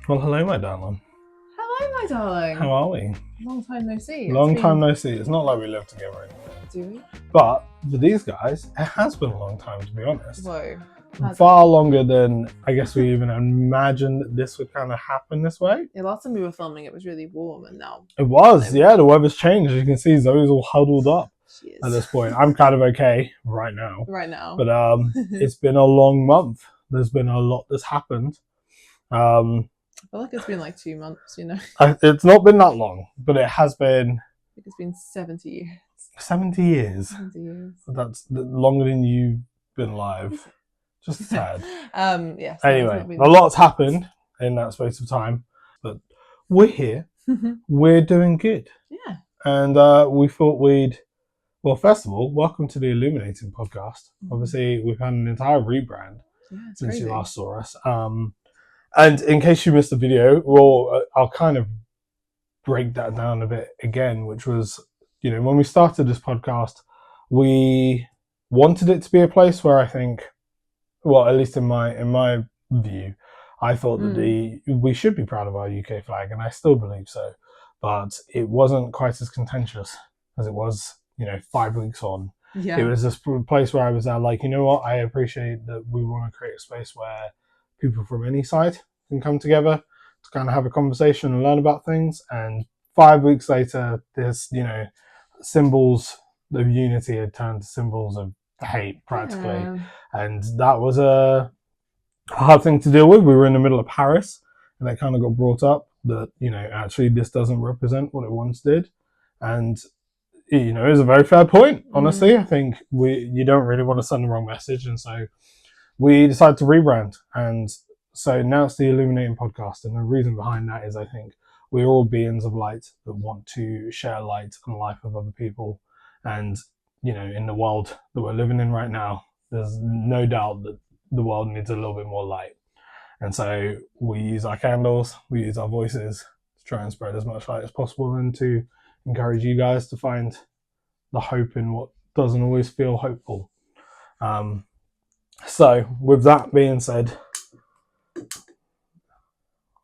Well, hello, my darling. Hello, my darling. How are we? Long time no see. Long time no see. It's not like we live together anymore. Do we? But for these guys, it has been a long time, to be honest. Whoa. Far longer than I guess we even imagined that this would kind of happen this way. Yeah, last time we were filming, it was really warm, and now it was. Yeah, the weather's changed. As you can see, Zoe's all huddled up at this point. I'm kind of okay right now. Right now. But it's been a long month. There's been a lot that's happened. I feel like it's been like 2 months, It's not been that long, but it has been. I think it's been 70 years. 70 years. 70 years. That's longer than you've been alive. Just sad. Yes. Anyway, a lot's happened in that space of time, but we're here. We're doing good. Yeah. And we thought well, first of all, welcome to the Illuminating podcast. Obviously, we've had an entire rebrand since crazy. You last saw us. And in case you missed the video, I'll kind of break that down a bit again, which was, when we started this podcast, we wanted it to be a place where I think, well, at least in my view, I thought that we should be proud of our UK flag, and I still believe so. But it wasn't quite as contentious as it was, 5 weeks on. Yeah. It was this place where I was like, you know what? I appreciate that we want to create a space where people from any side can come together to kind of have a conversation and learn about things. And 5 weeks later, this, symbols of unity had turned to symbols of hate practically. Yeah. And that was a hard thing to deal with. We were in the middle of Paris, and that kind of got brought up that, actually this doesn't represent what it once did. And, it was a very fair point, honestly. I think you don't really want to send the wrong message. And so we decided to rebrand. And so now it's the Illuminating podcast. And the reason behind that is I think we're all beings of light that want to share light on the life of other people. And, in the world that we're living in right now, there's no doubt that the world needs a little bit more light. And so we use our candles, we use our voices to try and spread as much light as possible and to encourage you guys to find the hope in what doesn't always feel hopeful. So with that being said,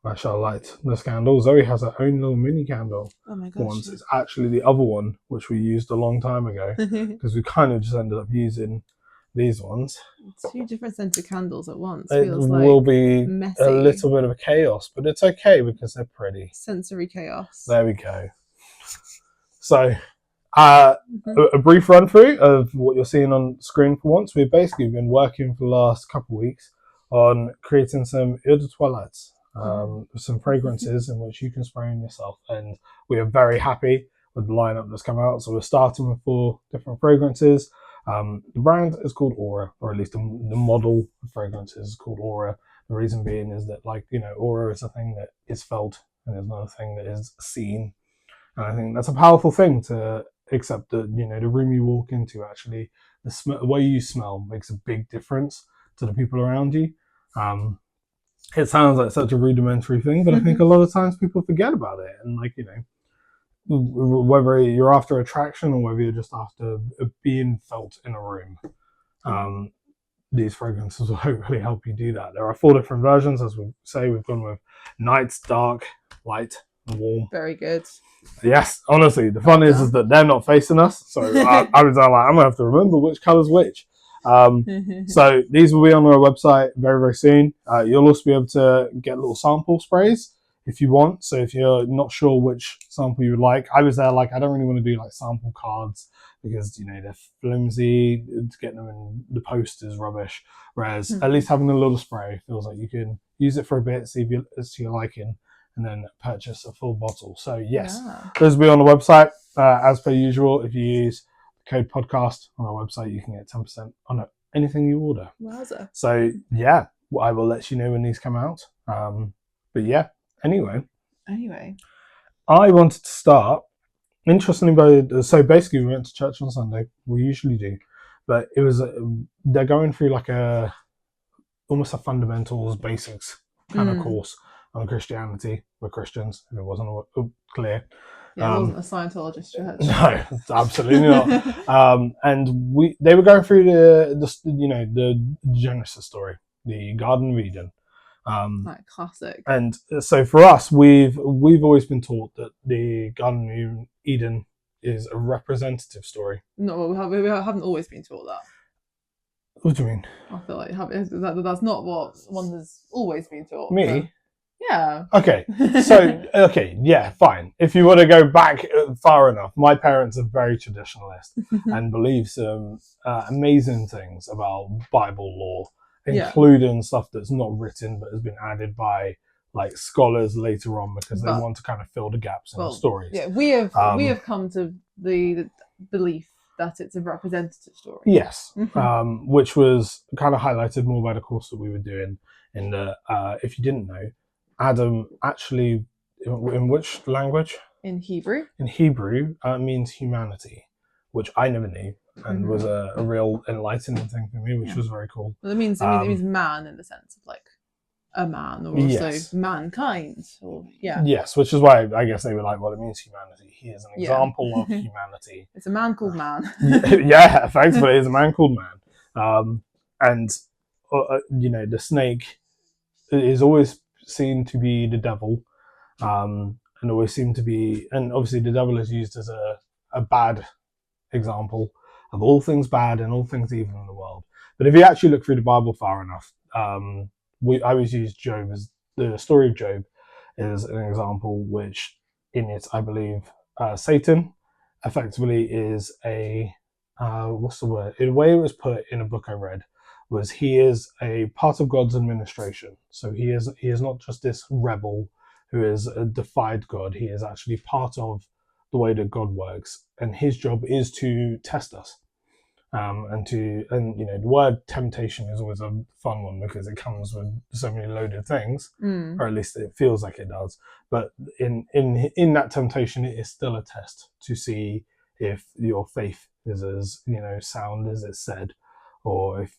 I shall light this candle. Zoe has her own little mini candle. Oh my gosh. Once it's actually the other one, which we used a long time ago, because we kind of just ended up using these ones. 2 different scented candles at once. It feels will be messy. A little bit of a chaos, but it's okay because they're pretty. Sensory chaos. There we go. So, a brief run through of what you're seeing on screen for once. We've basically been working for the last couple of weeks on creating some eau de toilette, some fragrances in which you can spray on yourself. And we are very happy with the lineup that's come out. So we're starting with 4 different fragrances. The brand is called Aura, or at least the model of fragrances is called Aura. The reason being is that, Aura is a thing that is felt and is not a thing that is seen. And I think that's a powerful thing to accept that, the room you walk into, actually, the way you smell makes a big difference to the people around you. It sounds like such a rudimentary thing, but I think a lot of times people forget about it. And, whether you're after attraction or whether you're just after being felt in a room, these fragrances will hopefully help you do that. There are 4 different versions, as we say. We've gone with night, dark, light, and warm. Very good. Yes, honestly, the fun is that they're not facing us, so I was like, I'm gonna have to remember which colour's which. So these will be on our website very, very soon. You'll also be able to get little sample sprays if you want. So if you're not sure which sample you would like, I was there I don't really want to do sample cards because they're flimsy. Getting them in the post is rubbish. Whereas at least having a little spray feels like you can use it for a bit, see if it's to your liking, and then purchase a full bottle. So yes, those will be on the website as per usual. If you use the code podcast on our website, you can get 10% on anything you order. Wowza. So yeah, I will let you know when these come out. But yeah, anyway, I wanted to start. Interestingly, so basically we went to church on Sunday. We usually do, but it was they're going through almost a fundamentals basics kind of course on Christianity. We're Christians, if it wasn't clear. Yeah, it wasn't a Scientologist church. No, absolutely not. And they were going through the Genesis story, the Garden of Eden, Like classic. And so for us, we've always been taught that the Garden of Eden is a representative story. No, we haven't always been taught that. What do you mean? I feel like that's not what one has always been taught. Me? So, yeah. Okay. So, okay, yeah, fine. If you want to go back far enough, my parents are very traditionalist and believe some amazing things about Bible lore, including stuff that's not written but has been added by like scholars later on because they want to kind of fill the gaps in the stories. Yeah, we have come to the belief that it's a representative story. Yes, which was kind of highlighted more by the course that we were doing. In the if you didn't know, Adam actually, in which language? In Hebrew. In Hebrew, means humanity, which I never knew, and was a real enlightening thing for me, which was very cool. Well, it means man in the sense of like a man, or also mankind, or yes, which is why I guess they were like, well, it means humanity. He is an example of humanity. It's a man called man. Yeah, effectively, it's a man called man. And you know, the snake is always seen to be the devil, and always seem to be, and obviously the devil is used as a bad example of all things bad and all things evil in the world. But if you actually look through the Bible far enough, I always use Job as the story of Job is an example, which in it, I believe, Satan effectively is a what's the word? The way it was put in a book I read was he is a part of God's administration. So he is not just this rebel who has defied God. He is actually part of the way that God works, and his job is to test us. And you know, the word temptation is always a fun one because it comes with so many loaded things, or at least it feels like it does. But in that temptation, it is still a test to see if your faith is as, you know, sound as it's said, or if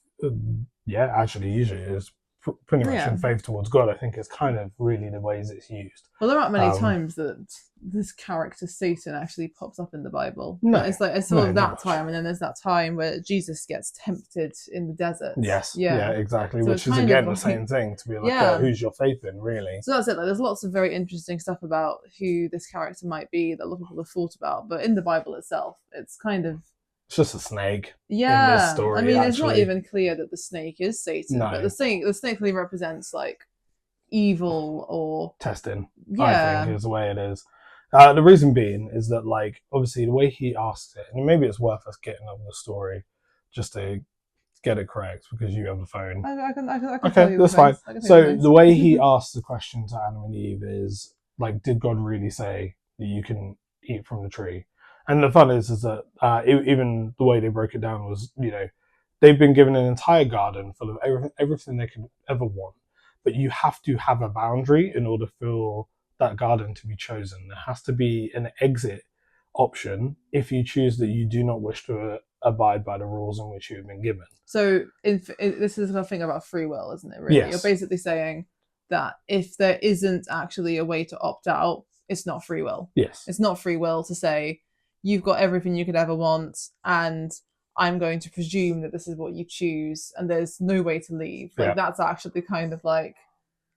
actually usually it is pretty much in faith towards God. I think is kind of really the ways it's used. Well, there aren't many times that this character Satan actually pops up in the Bible. No, but it's like it's sort of that time, and then there's that time where Jesus gets tempted in the desert. Yes, yeah, exactly. So which is again the same thing, to be like, who's your faith in, really? So that's it. Like, there's lots of very interesting stuff about who this character might be that a lot of people have thought about, but in the Bible itself, it's kind of it's just a snake. Yeah, in this story, I mean, it's not even clear that the snake is Satan, but the snake really represents like evil or testing. I think is the way it is. The reason being is that, like, obviously the way he asks it, and maybe it's worth us getting over the story just to get it correct because you have a phone. I can okay, that's fine. So the way he asks the question to Adam and Eve is like, did God really say that you can eat from the tree? And the fun is that even the way they broke it down was, you know, they've been given an entire garden full of everything they could ever want, but you have to have a boundary in order for that garden to be chosen. There has to be an exit option if you choose that you do not wish to abide by the rules in which you have been given. So this is the thing about free will, isn't it? Really, yes. You're basically saying that if there isn't actually a way to opt out, it's not free will. Yes, it's not free will to say you've got everything you could ever want, and I'm going to presume that this is what you choose, and there's no way to leave. Like that's actually kind of like,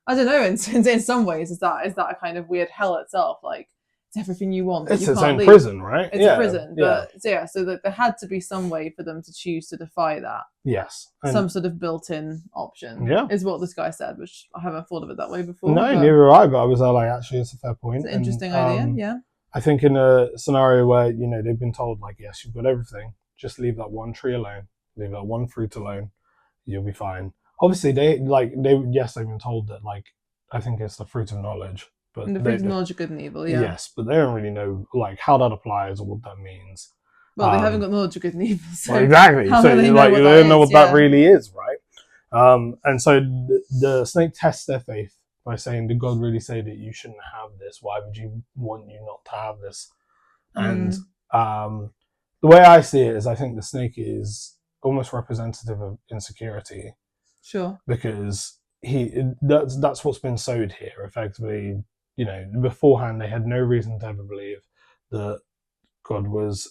I don't know. In some ways, is that a kind of weird hell itself? Like it's everything you want. It's you its can't own leave. prison, right? It's a prison, but so that there had to be some way for them to choose to defy that. Yes, some sort of built-in option. Is what this guy said, which I haven't thought of it that way before. No, neither have I. But I was like, actually, it's a fair point. It's an interesting idea. Yeah. I think in a scenario where, you know, they've been told, like, yes, you've got everything, just leave that one tree alone, leave that one fruit alone, you'll be fine. Obviously, they've been told that, like, I think it's the fruit of knowledge. But the fruit of knowledge of good and evil, yeah. Yes, but they don't really know, like, how that applies or what that means. Well, they haven't got knowledge of good and evil, so well, exactly. So they don't know what that really is, right? And so the snake tests their faith by saying, did God really say that you shouldn't have this? Why would you want you not to have this? And the way I see it is I think the snake is almost representative of insecurity. Sure. Because that's what's been sowed here, effectively. You know, beforehand they had no reason to ever believe that God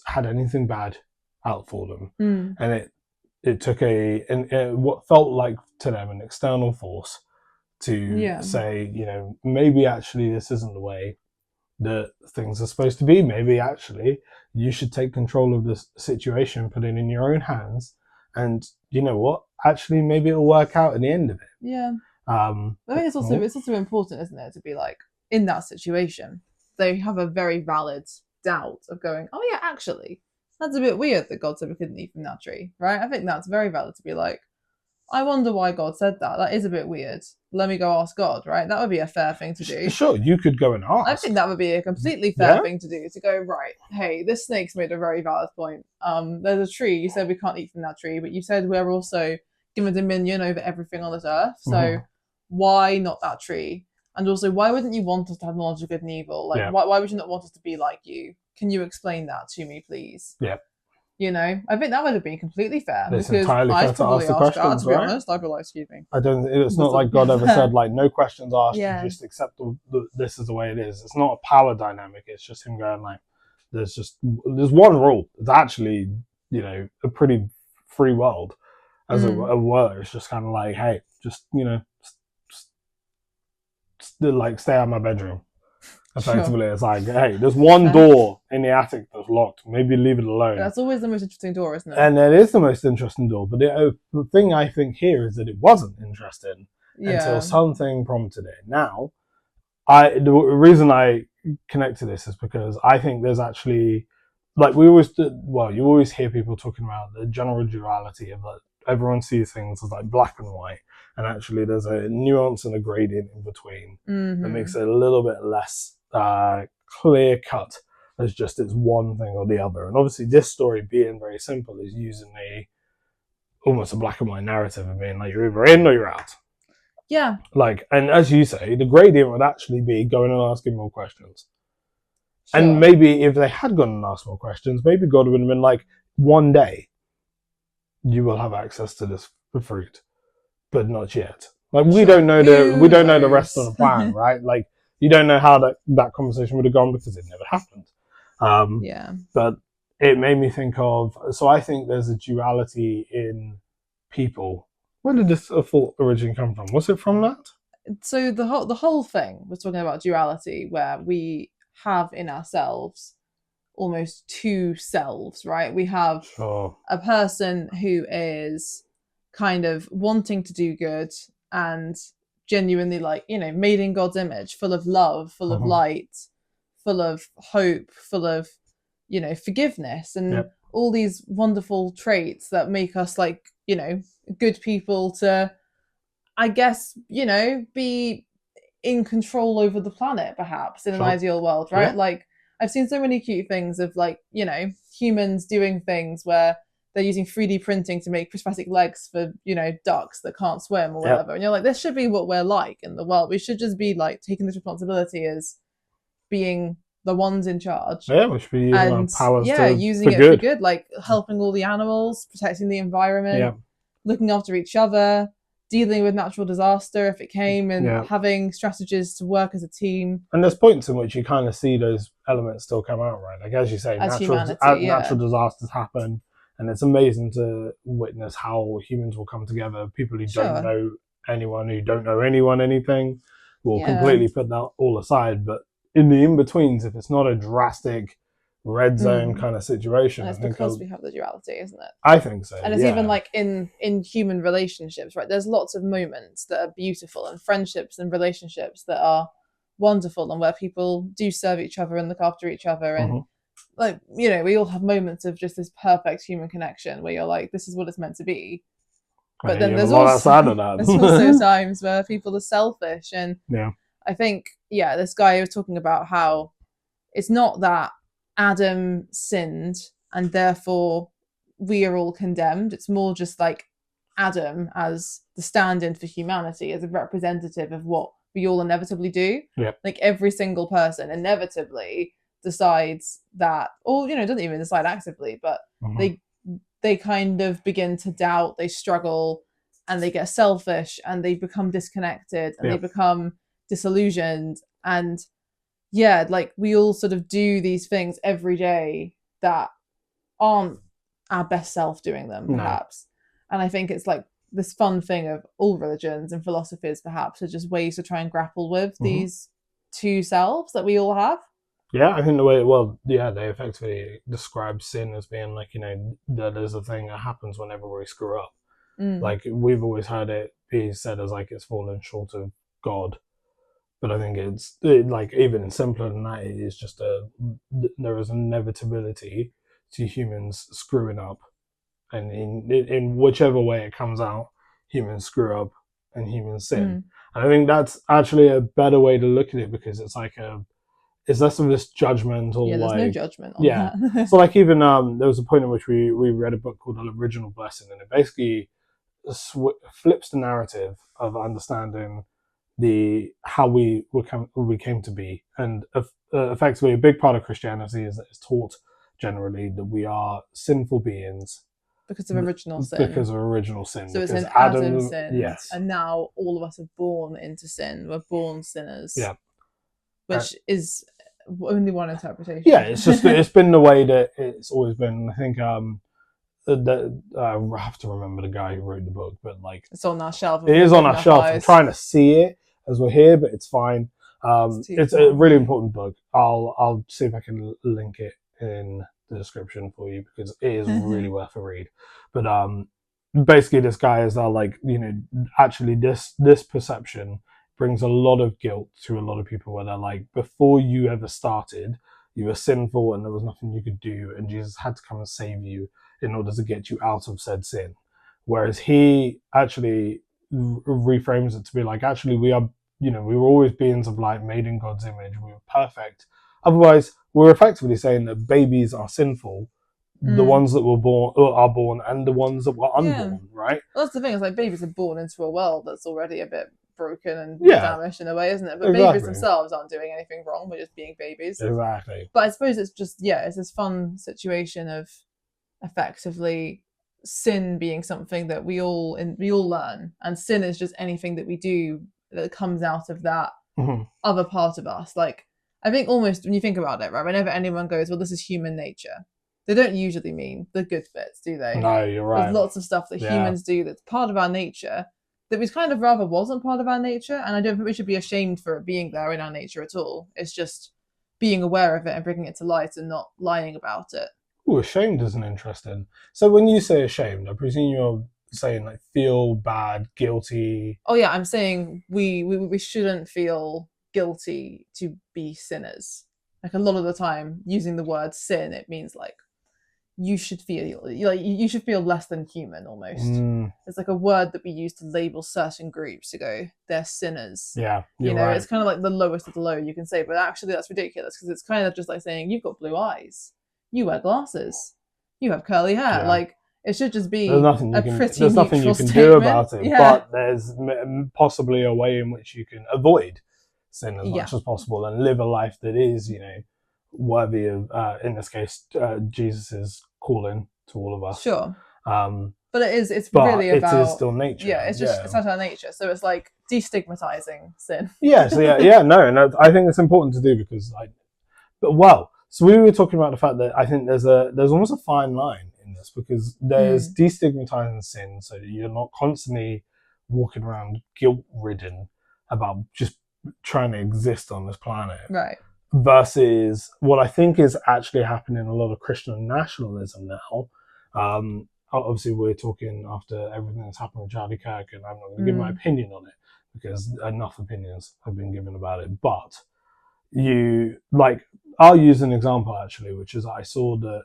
had anything bad out for them. And it took what felt like to them an external force to say, maybe actually this isn't the way that things are supposed to be. Maybe actually you should take control of this situation, put it in your own hands, and you know what? Actually, maybe it'll work out in the end of it. Yeah. I think it's also important, isn't it, to be like in that situation, they have a very valid doubt of going, oh yeah, actually, that's a bit weird that God said we couldn't eat from that tree, right? I think that's very valid to be like, I wonder why God said that. That is a bit weird. Let me go ask God, right? That would be a fair thing to do. Sure, you could go and ask. I think that would be a completely fair thing to do, to go, right, hey, this snake's made a very valid point. There's a tree, you said we can't eat from that tree, but you said we're also given dominion over everything on this earth, so why not that tree? And also, why wouldn't you want us to have knowledge of good and evil? Like, why would you not want us to be like you? Can you explain that to me, please? Yeah. I think that would have been completely fair. It's because entirely fair to ask the questions, to be honest, I'd be like, excuse me. It's not like God ever said, like, no questions asked, you just accept this is the way it is. It's not a power dynamic. It's just him going, like, there's one rule. It's actually, a pretty free world, as it were. It's just kind of like, hey, just, like, stay out of my bedroom. Effectively, it's like, hey, there's one door in the attic that's locked. Maybe leave it alone. That's always the most interesting door, isn't it? And it is the most interesting door. But the thing I think here is that it wasn't interesting until something prompted it. Now, the reason I connect to this is because I think there's actually, like you always hear people talking about the general duality of like everyone sees things as like black and white. And actually there's a nuance and a gradient in between that makes it a little bit less clear cut as just it's one thing or the other. And obviously this story, being very simple, is using almost a black and white narrative of being like, you're either in or you're out. Yeah. Like, and as you say, the gradient would actually be going and asking more questions. Sure. And maybe if they had gone and asked more questions, maybe God would have been like, one day you will have access to this fruit, but not yet. Like, we don't know the rest of the plan, right? Like, you don't know how that conversation would have gone because it never happened. But it made me think of, so I think there's a duality in people. Where did this thought originally come from? Was it from that? So the whole thing was talking about duality, where we have in ourselves almost two selves, right? We have a person who is kind of wanting to do good and genuinely, like, made in God's image, full of love, full of light, full of hope, full of, forgiveness and all these wonderful traits that make us, like, good people to, I guess, be in control over the planet, perhaps, in an ideal world, right? Yeah. Like, I've seen so many cute things of, like, humans doing things where they're using 3D printing to make prosthetic legs for, ducks that can't swim or whatever. And you're like, this should be what we're like in the world. We should just be, like, taking this responsibility as being the ones in charge. Yeah, we should be using our powers using it for good, like helping all the animals, protecting the environment, looking after each other, dealing with natural disaster if it came, and having strategies to work as a team. And there's points in which you kind of see those elements still come out, right? Like, as you say, natural disasters happen, and it's amazing to witness how humans will come together. People who don't know anyone, who don't know anyone anything, will completely put that all aside. But in the in-betweens, if it's not a drastic red zone kind of situation, and it's because we have the duality, isn't it? I think so. And it's even like in human relationships, right? There's lots of moments that are beautiful, and friendships and relationships that are wonderful, and where people do serve each other and look after each other, and like, we all have moments of just this perfect human connection where you're like, this is what it's meant to be. But then there's also times where people are selfish, and I think this guy was talking about how it's not that Adam sinned and therefore we are all condemned. It's more just like Adam as the stand-in for humanity, as a representative of what we all inevitably do. Like, every single person inevitably decides that, or doesn't even decide actively, but they kind of begin to doubt, they struggle, and they get selfish, and they become disconnected, and they become disillusioned. And like, we all sort of do these things every day that aren't our best self doing them, perhaps. And I think it's like this fun thing of all religions and philosophies perhaps are just ways to try and grapple with these two selves that we all have. Yeah, I think they effectively describe sin as being like, that is a thing that happens whenever we screw up. Like, we've always heard it be said as like it's fallen short of God. But I think like even simpler than that. It is just there is inevitability to humans screwing up, and in whichever way it comes out, humans screw up and humans sin. And I think that's actually a better way to look at it, because it's like it's less of this judgmental. Yeah, there's no like judgment on that. So like even there was a point in which we read a book called The Original Blessing, and it basically flips the narrative of understanding how we came to be, and effectively a big part of Christianity is that it's taught generally that we are sinful beings because of original sin. Because of original sin. So it's because an Adam sinned, yes, and now all of us are born into sin. We're born sinners. Yeah, which is only one interpretation. Yeah, it's been the way that it's always been. I think I have to remember the guy who wrote the book, but like it's on our shelf. It is on our shelf. I'm trying to see it as we're here, but it's fine. It's a really important book. I'll see if I can link it in the description for you, because it is really worth a read. But basically, this guy is like, actually this perception brings a lot of guilt to a lot of people, where they're like, before you ever started, you were sinful and there was nothing you could do, and Jesus had to come and save you in order to get you out of said sin. Whereas he actually reframes it to be like, actually, we are, we were always beings of light, made in God's image. We were perfect. Otherwise, we're effectively saying that babies are sinful. The ones that are born, and the ones that were unborn, right? Well, that's the thing. It's like babies are born into a world that's already a bit broken and damaged in a way, isn't it? But babies themselves aren't doing anything wrong. They're just being babies. Exactly. But I suppose it's just, it's this fun situation of effectively sin being something that we all learn, and sin is just anything that we do that comes out of that other part of us. Like, I think almost when you think about it, right, whenever anyone goes, well, this is human nature, they don't usually mean the good bits, do they? No, you're right. There's lots of stuff that humans do that's part of our nature that we'd kind of rather wasn't part of our nature, and I don't think we should be ashamed for it being there in our nature at all. It's just being aware of it and bringing it to light and not lying about it. Oh, ashamed isn't interesting. So when you say ashamed, I presume you're saying like feel bad, guilty. Oh yeah, I'm saying we shouldn't feel guilty to be sinners. Like, a lot of the time, using the word sin, it means like you should feel less than human almost. It's like a word that we use to label certain groups, to go, they're sinners. Yeah, right. It's kind of like the lowest of the low, you can say, but actually that's ridiculous, because it's kind of just like saying you've got blue eyes, you wear glasses, you have curly hair. Like, it should just be there's nothing you can do about it. But there's possibly a way in which you can avoid sin as much as possible and live a life that is, worthy of, in this case, Jesus's calling to all of us. Sure. But it's really about, it is still nature. Yeah, it's not our nature. So it's like destigmatizing sin. No, and I think it's important to do, because so we were talking about the fact that I think there's almost a fine line in this, because there's destigmatizing sin, so that you're not constantly walking around guilt-ridden about just trying to exist on this planet. Right. Versus what I think is actually happening in a lot of Christian nationalism now. Obviously, we're talking after everything that's happened with Charlie Kirk, and I'm not going to give my opinion on it, because enough opinions have been given about it. But I'll use an example actually, which is I saw that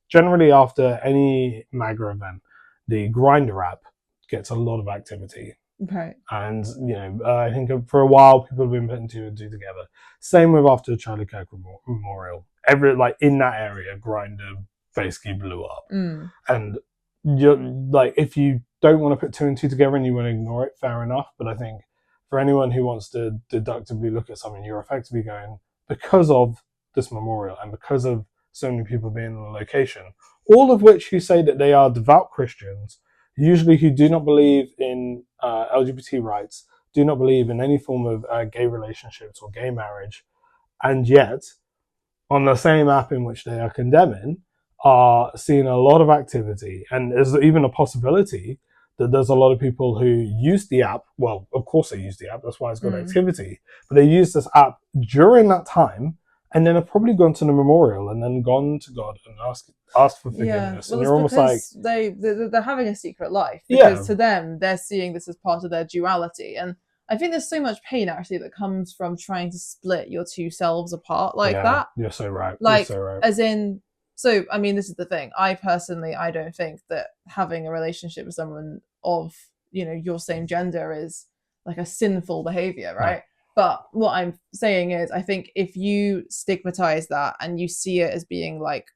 generally after any MAGA event, the Grindr app gets a lot of activity. Okay. And, I think for a while people have been putting two and two together. Same with after the Charlie Kirk memorial. In that area, Grindr basically blew up. And if you don't want to put two and two together and you want to ignore it, fair enough. But I think for anyone who wants to deductively look at something, you're effectively going, because of this memorial and because of so many people being in the location, all of which who say that they are devout Christians, usually who do not believe in LGBT rights, do not believe in any form of gay relationships or gay marriage, and yet on the same app in which they are condemning, are seeing a lot of activity. And there's even a possibility that there's a lot of people who use the app. Well, of course they use the app. That's why it's got Mm. activity. But they use this app during that time, and then have probably gone to the memorial and then gone to God and asked for forgiveness. Well, And it's you're almost like, they're having a secret life, yeah, because to them they're seeing this as part of their duality. And I think there's so much pain actually that comes from trying to split your two selves apart like that. You're so right. Like, you're so right. as in, so I mean, this is the thing. I personally, I don't think that having a relationship with someone of, you know, your same gender is like a sinful behavior, right? No. But what I'm saying is, I think if you stigmatize that and you see it as being like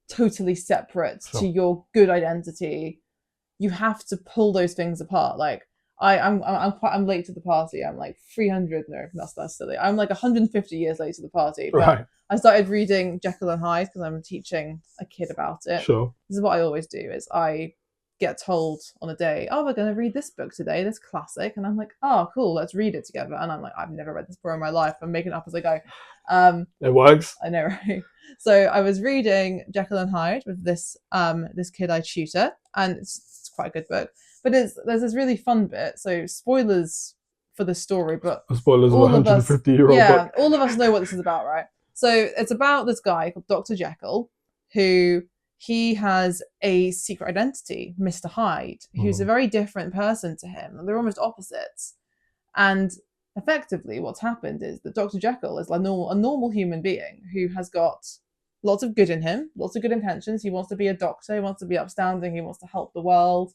totally separate Sure. to your good identity, you have to pull those things apart. Like, I'm late to the party. I'm like 300. No, that's silly. I'm like 150 years late to the party. But Right. I started reading Jekyll and Hyde because I'm teaching a kid about it. Sure. This is what I always do: is I get told on a day, "Oh, we're going to read this book today, this classic," and I'm like, "Oh, cool, let's read it together." And I'm like, "I've never read this before in my life. I'm making it up as I go." It works. I know, right? So I was reading Jekyll and Hyde with this this kid I tutor, and it's quite a good book. But there's this really fun bit. So spoilers for the story, but Spoilers of a 150-year-old book. all of us know what this is about, right? So it's about this guy called Dr. Jekyll, who he has a secret identity, Mr. Hyde, who's a very different person to him. They're almost opposites. And effectively what's happened is that Dr. Jekyll is like a normal human being who has got lots of good in him, lots of good intentions. He wants to be a doctor, he wants to be upstanding, he wants to help the world.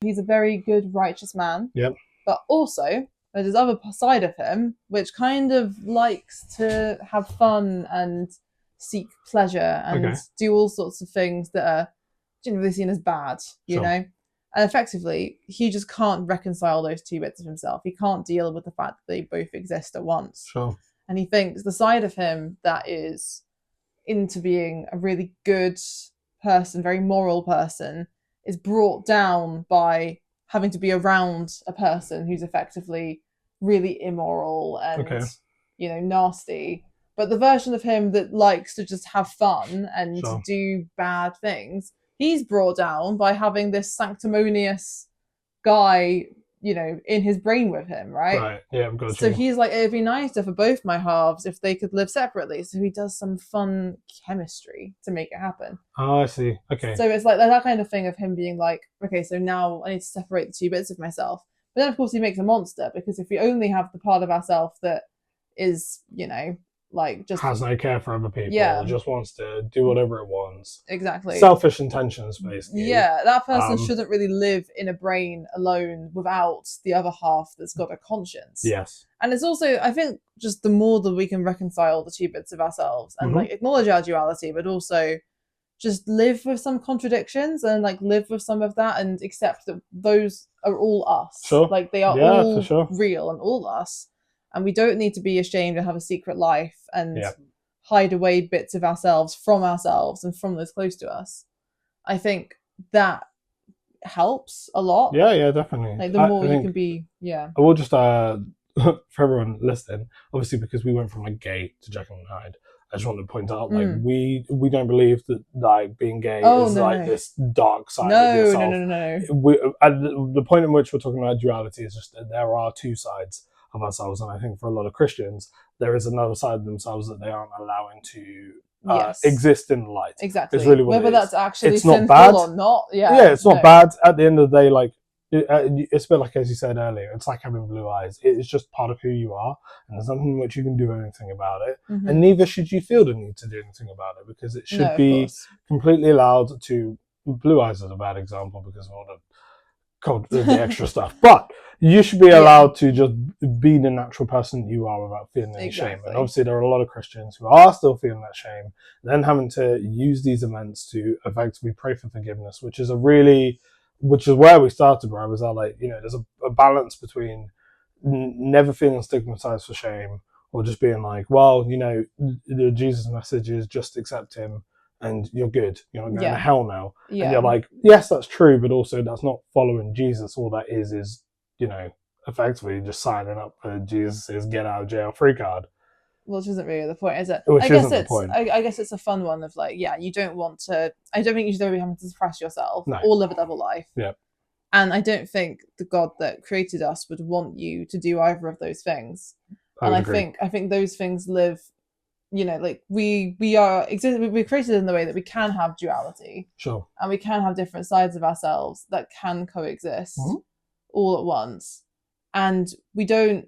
He's a very good, righteous man. Yep. But also, there's this other side of him which kind of likes to have fun and seek pleasure and do all sorts of things that are generally seen as bad, you know? And effectively, he just can't reconcile those two bits of himself. He can't deal with the fact that they both exist at once. Sure. And he thinks the side of him that is into being a really good person, very moral person, is brought down by having to be around a person who's effectively really immoral and, you know, nasty. But the version of him that likes to just have fun and do bad things, he's brought down by having this sanctimonious guy, you know, in his brain with him, right? Right. Yeah, I've got you. So he's like, it'd be nicer for both my halves if they could live separately. So he does some fun chemistry to make it happen. Oh, I see. Okay. So it's like that kind of thing of him being like, okay, so now I need to separate the two bits of myself. But then, of course, he makes a monster, because if we only have the part of ourselves that is, you know, like just has no care for other people, just wants to do whatever it wants. Exactly. Selfish intentions, basically. Yeah, that person shouldn't really live in a brain alone without the other half that's got a conscience. Yes. And it's also, I think, just the more that we can reconcile the two bits of ourselves and like acknowledge our duality, but also just live with some contradictions and like live with some of that and accept that those are all us. Sure. Like they are all real and all us. And we don't need to be ashamed and have a secret life and hide away bits of ourselves and from those close to us. I think that helps a lot. Yeah, definitely. Like the more you can be, I will just, for everyone listening, obviously because we went from like gay to Jekyll and Hyde, I just want to point out, like, we don't believe that like being gay is this dark side of yourself. No. The point in which we're talking about duality is just that there are two sides of ourselves, and I think for a lot of Christians there is another side of themselves that they aren't allowing to exist in the light. Exactly. It's really what whether it is. that's actually it's sinful not bad or not. It's not bad at the end of the day. Like it's a bit like, as you said earlier, it's like having blue eyes. It's just part of who you are, and there's nothing which you can do anything about it, and neither should you feel the need to do anything about it, because it should be completely allowed to. Blue eyes is a bad example because of all the extra stuff, but you should be allowed to just be the natural person that you are without feeling any shame. And obviously there are a lot of Christians who are still feeling that shame, then having to use these events to effectively pray for forgiveness, which is where we started, where I was like, you know, there's a balance between never feeling stigmatized for shame, or just being like, well, you know, the Jesus message is just accept him and you're good. You're not going to hell now. And you're like, yes, that's true, but also that's not following Jesus. All that is, you know, effectively just signing up for Jesus' get out of jail free card. Which isn't really the point, is it? I guess it's a fun one of like, you don't want to. I don't think you should ever be having to suppress yourself or live a double life. Yeah. And I don't think the God that created us would want you to do either of those things. I And would agree. I think those things live, like we're created in the way that we can have duality. Sure. And we can have different sides of ourselves that can coexist all at once. And we don't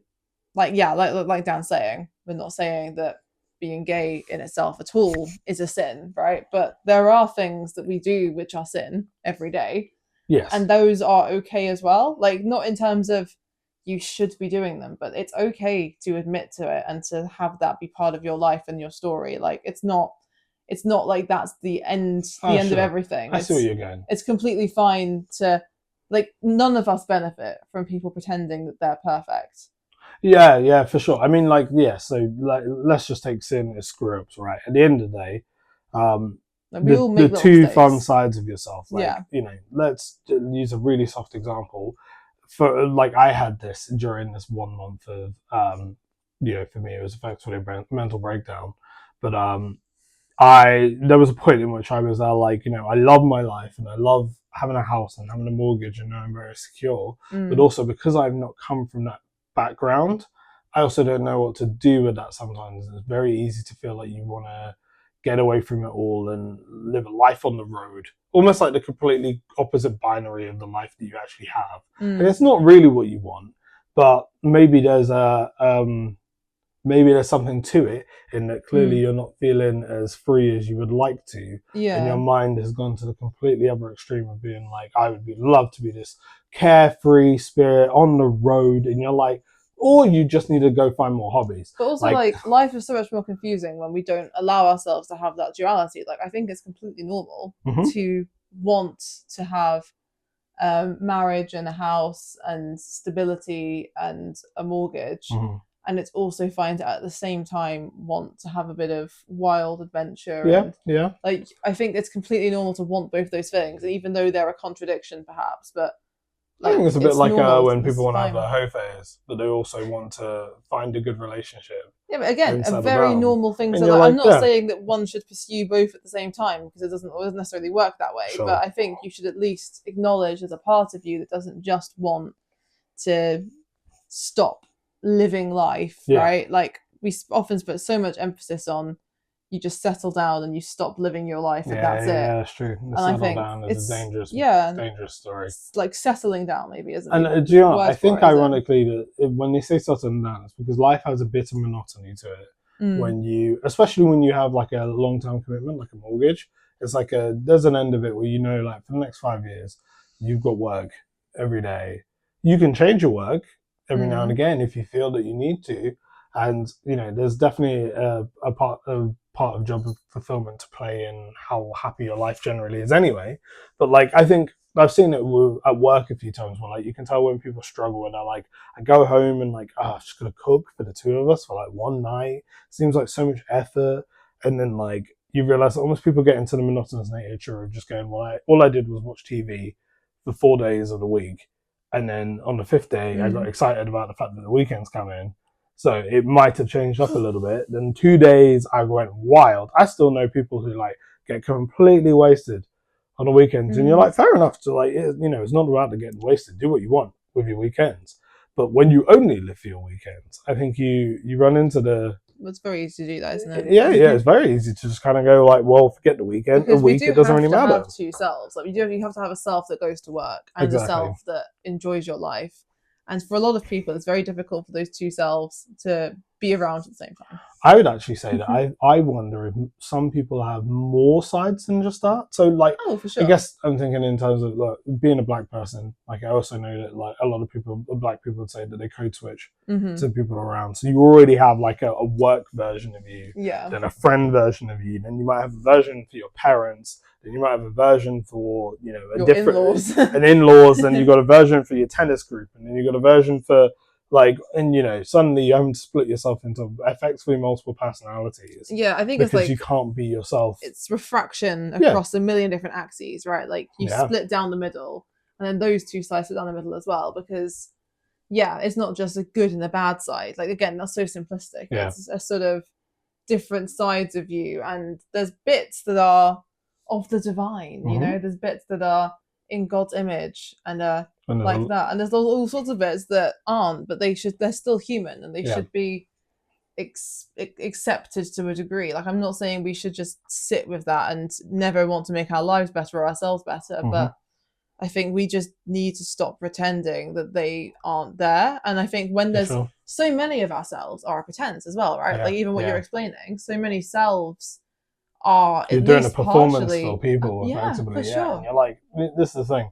like Dan's saying, we're not saying that being gay in itself at all is a sin, right? But there are things that we do which are sin every day. Yes. And those are okay as well. Like, not in terms of you should be doing them, but it's okay to admit to it and to have that be part of your life and your story. Like, it's not like that's the end of everything. I see where you're going. It's completely fine to, like, none of us benefit from people pretending that they're perfect. Yeah, for sure. I mean, like, yeah, so like, let's just take sin as screw ups, right? At the end of the day, the two mistakes. Fun sides of yourself. Like, yeah. Let's use a really soft example. For like, I had this during this 1 month of, for me, it was effectively a mental breakdown. But there was a point in which I was like, I love my life and I love having a house and having a mortgage and I'm very secure. But also because I've not come from that background, I also don't know what to do with that sometimes. It's very easy to feel like you want to get away from it all and live a life on the road, almost like the completely opposite binary of the life that you actually have. And it's not really what you want, but maybe there's something to it in that clearly you're not feeling as free as you would like to. Yeah. And your mind has gone to the completely other extreme of being like, I would love to be this carefree spirit on the road. And you're like, or you just need to go find more hobbies. But also, like life is so much more confusing when we don't allow ourselves to have that duality. Like, I think it's completely normal to want to have marriage and a house and stability and a mortgage. And it's also fine to, at the same time, want to have a bit of wild adventure. Yeah. Like, I think it's completely normal to want both those things, even though they're a contradiction, perhaps. But I think it's a bit like when people want to have their hoe phase, but they also want to find a good relationship. Yeah, but again, a very normal thing to like. I'm not saying that one should pursue both at the same time, because it doesn't necessarily work that way. Sure. But I think you should at least acknowledge there's a part of you that doesn't just want to stop living life, right? Like, we often put so much emphasis on you just settle down and you stop living your life and that's it. Yeah, that's true. The settle down is a dangerous story. It's like settling down, maybe, isn't it? And do you know, I think ironically that when they say settling down, it's because life has a bit of monotony to it. When especially when you have like a long-term commitment, like a mortgage, it's like there's an end of it where like for the next 5 years, you've got work every day. You can change your work every now and again if you feel that you need to. And, there's definitely a part of job fulfillment to play in how happy your life generally is anyway. But like, I think I've seen it at work a few times where like you can tell when people struggle and they're like, I go home and like, I'm just going to cook for the two of us for like one night. Seems like so much effort. And then like you realize that almost people get into the monotonous nature of just going, well, all I did was watch TV for 4 days of the week. And then on the 5th day, I got excited about the fact that the weekend's coming. So it might have changed up a little bit. Then 2 days, I went wild. I still know people who like get completely wasted on the weekends. And you're like, fair enough to like, it's not about the getting wasted. Do what you want with your weekends. But when you only live for your weekends, I think you run into the... It's very easy to do that, isn't it? Yeah, it's very easy to just kind of go like, well, forget the weekend. Because a week, it doesn't really matter. Have two selves. Like, you have to have a self that goes to work and a self that enjoys your life. And for a lot of people, it's very difficult for those two selves to be around at the same time. I would actually say that I wonder if some people have more sides than just that. So like, for sure. I guess I'm thinking in terms of like, being a black person. Like, I also know that like a lot of black people would say that they code switch to people around. So you already have like a work version of you, then a friend version of you, then you might have a version for your parents, then you might have a version for an in-laws, then you've got a version for your tennis group, and then you've got a version for like, and suddenly you haven't split yourself into effectively multiple personalities. Yeah, I think because it's like you can't be yourself. It's refraction across a million different axes, right? Like you split down the middle, and then those two slices down the middle as well. Because it's not just a good and a bad side. Like, again, that's so simplistic. Yeah. It's a sort of different sides of you, and there's bits that are of the divine. There's bits that are in God's image and are like that. And there's all sorts of bits that aren't, but they're still human, and they should be accepted to a degree. Like, I'm not saying we should just sit with that and never want to make our lives better or ourselves better, but I think we just need to stop pretending that they aren't there. And I think when there's so many of ourselves are a pretense as well, right? Like, even what you're explaining, so many selves are you're at doing least a performance partially, for people, effectively. for sure. And you're like, this is the thing.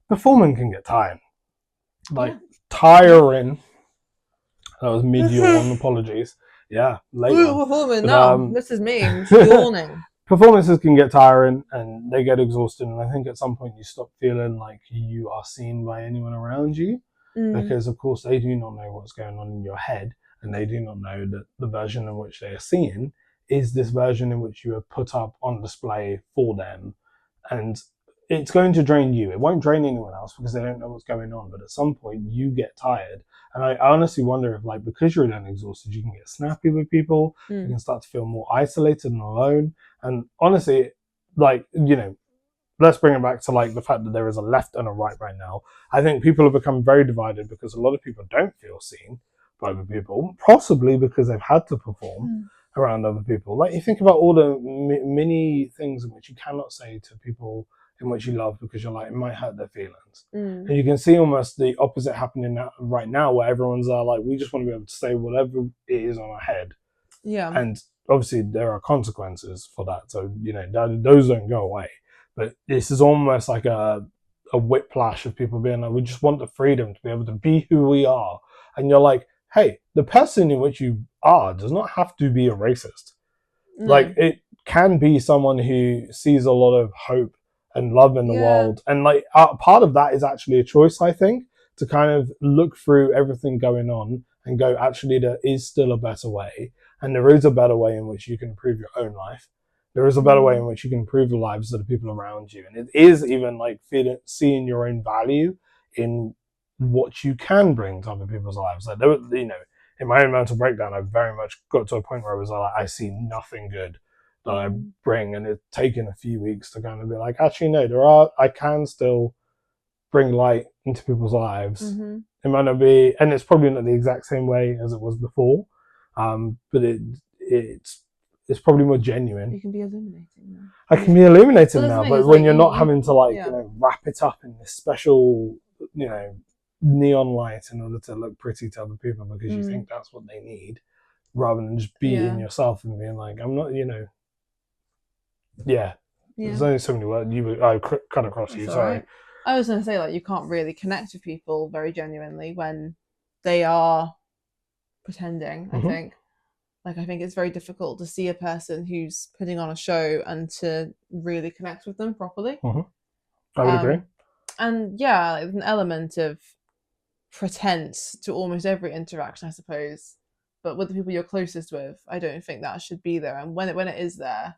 Performing can get tiring. Like, tiring. That was mid-yawn, apologies. Yeah, late one. Performing, no, this is me, I'm yawning. Performances can get tiring and they get exhausting, and I think at some point you stop feeling like you are seen by anyone around you, because of course they do not know what's going on in your head, and they do not know that the version in which they are seeing is this version in which you have put up on display for them. And it's going to drain you. It won't drain anyone else because they don't know what's going on, but at some point you get tired. And I honestly wonder if, like, because you're then exhausted, you can get snappy with people, you can start to feel more isolated and alone. And honestly, like, you know, let's bring it back to, like, the fact that there is a left and a right now. I think people have become very divided because a lot of people don't feel seen by other people, possibly because they've had to perform around other people. Like, you think about all the many things in which you cannot say to people in which you love because you're like, it might hurt their feelings. And you can see almost the opposite happening right now, where everyone's like, we just want to be able to say whatever it is on our head. Yeah. And obviously there are consequences for that. So, you know, those don't go away. But this is almost like a whiplash of people being like, we just want the freedom to be able to be who we are. And you're like, hey, the person in which you are does not have to be a racist. No. Like, it can be someone who sees a lot of hope and love in the world. And like, part of that is actually a choice, I think, to kind of look through everything going on and go, actually, there is still a better way. And there is a better way in which you can improve your own life. There is a better way in which you can improve the lives of the people around you. And it is even like seeing your own value in what you can bring to other people's lives. Like, there, you know, in my own mental breakdown, I very much got to a point where I was like, I see nothing good that I bring, and it's taken a few weeks to kind of be like, actually, no, I can still bring light into people's lives. It might not be, and it's probably not the exact same way as it was before, but it's probably more genuine. You can be illuminating now. I can be illuminating now, but when you're not having to, like, you know, wrap it up in this special, you know, neon light in order to look pretty to other people because you think that's what they need, rather than just being yourself and being like, I'm not, you know. There's only so many words. I cut across you. Sorry. Right. I was going to say, like, you can't really connect with people very genuinely when they are pretending. I think, like, I think it's very difficult to see a person who's putting on a show and to really connect with them properly. I would agree. And yeah, like, there's an element of pretense to almost every interaction, I suppose. But with the people you're closest with, I don't think that should be there. And when it is there,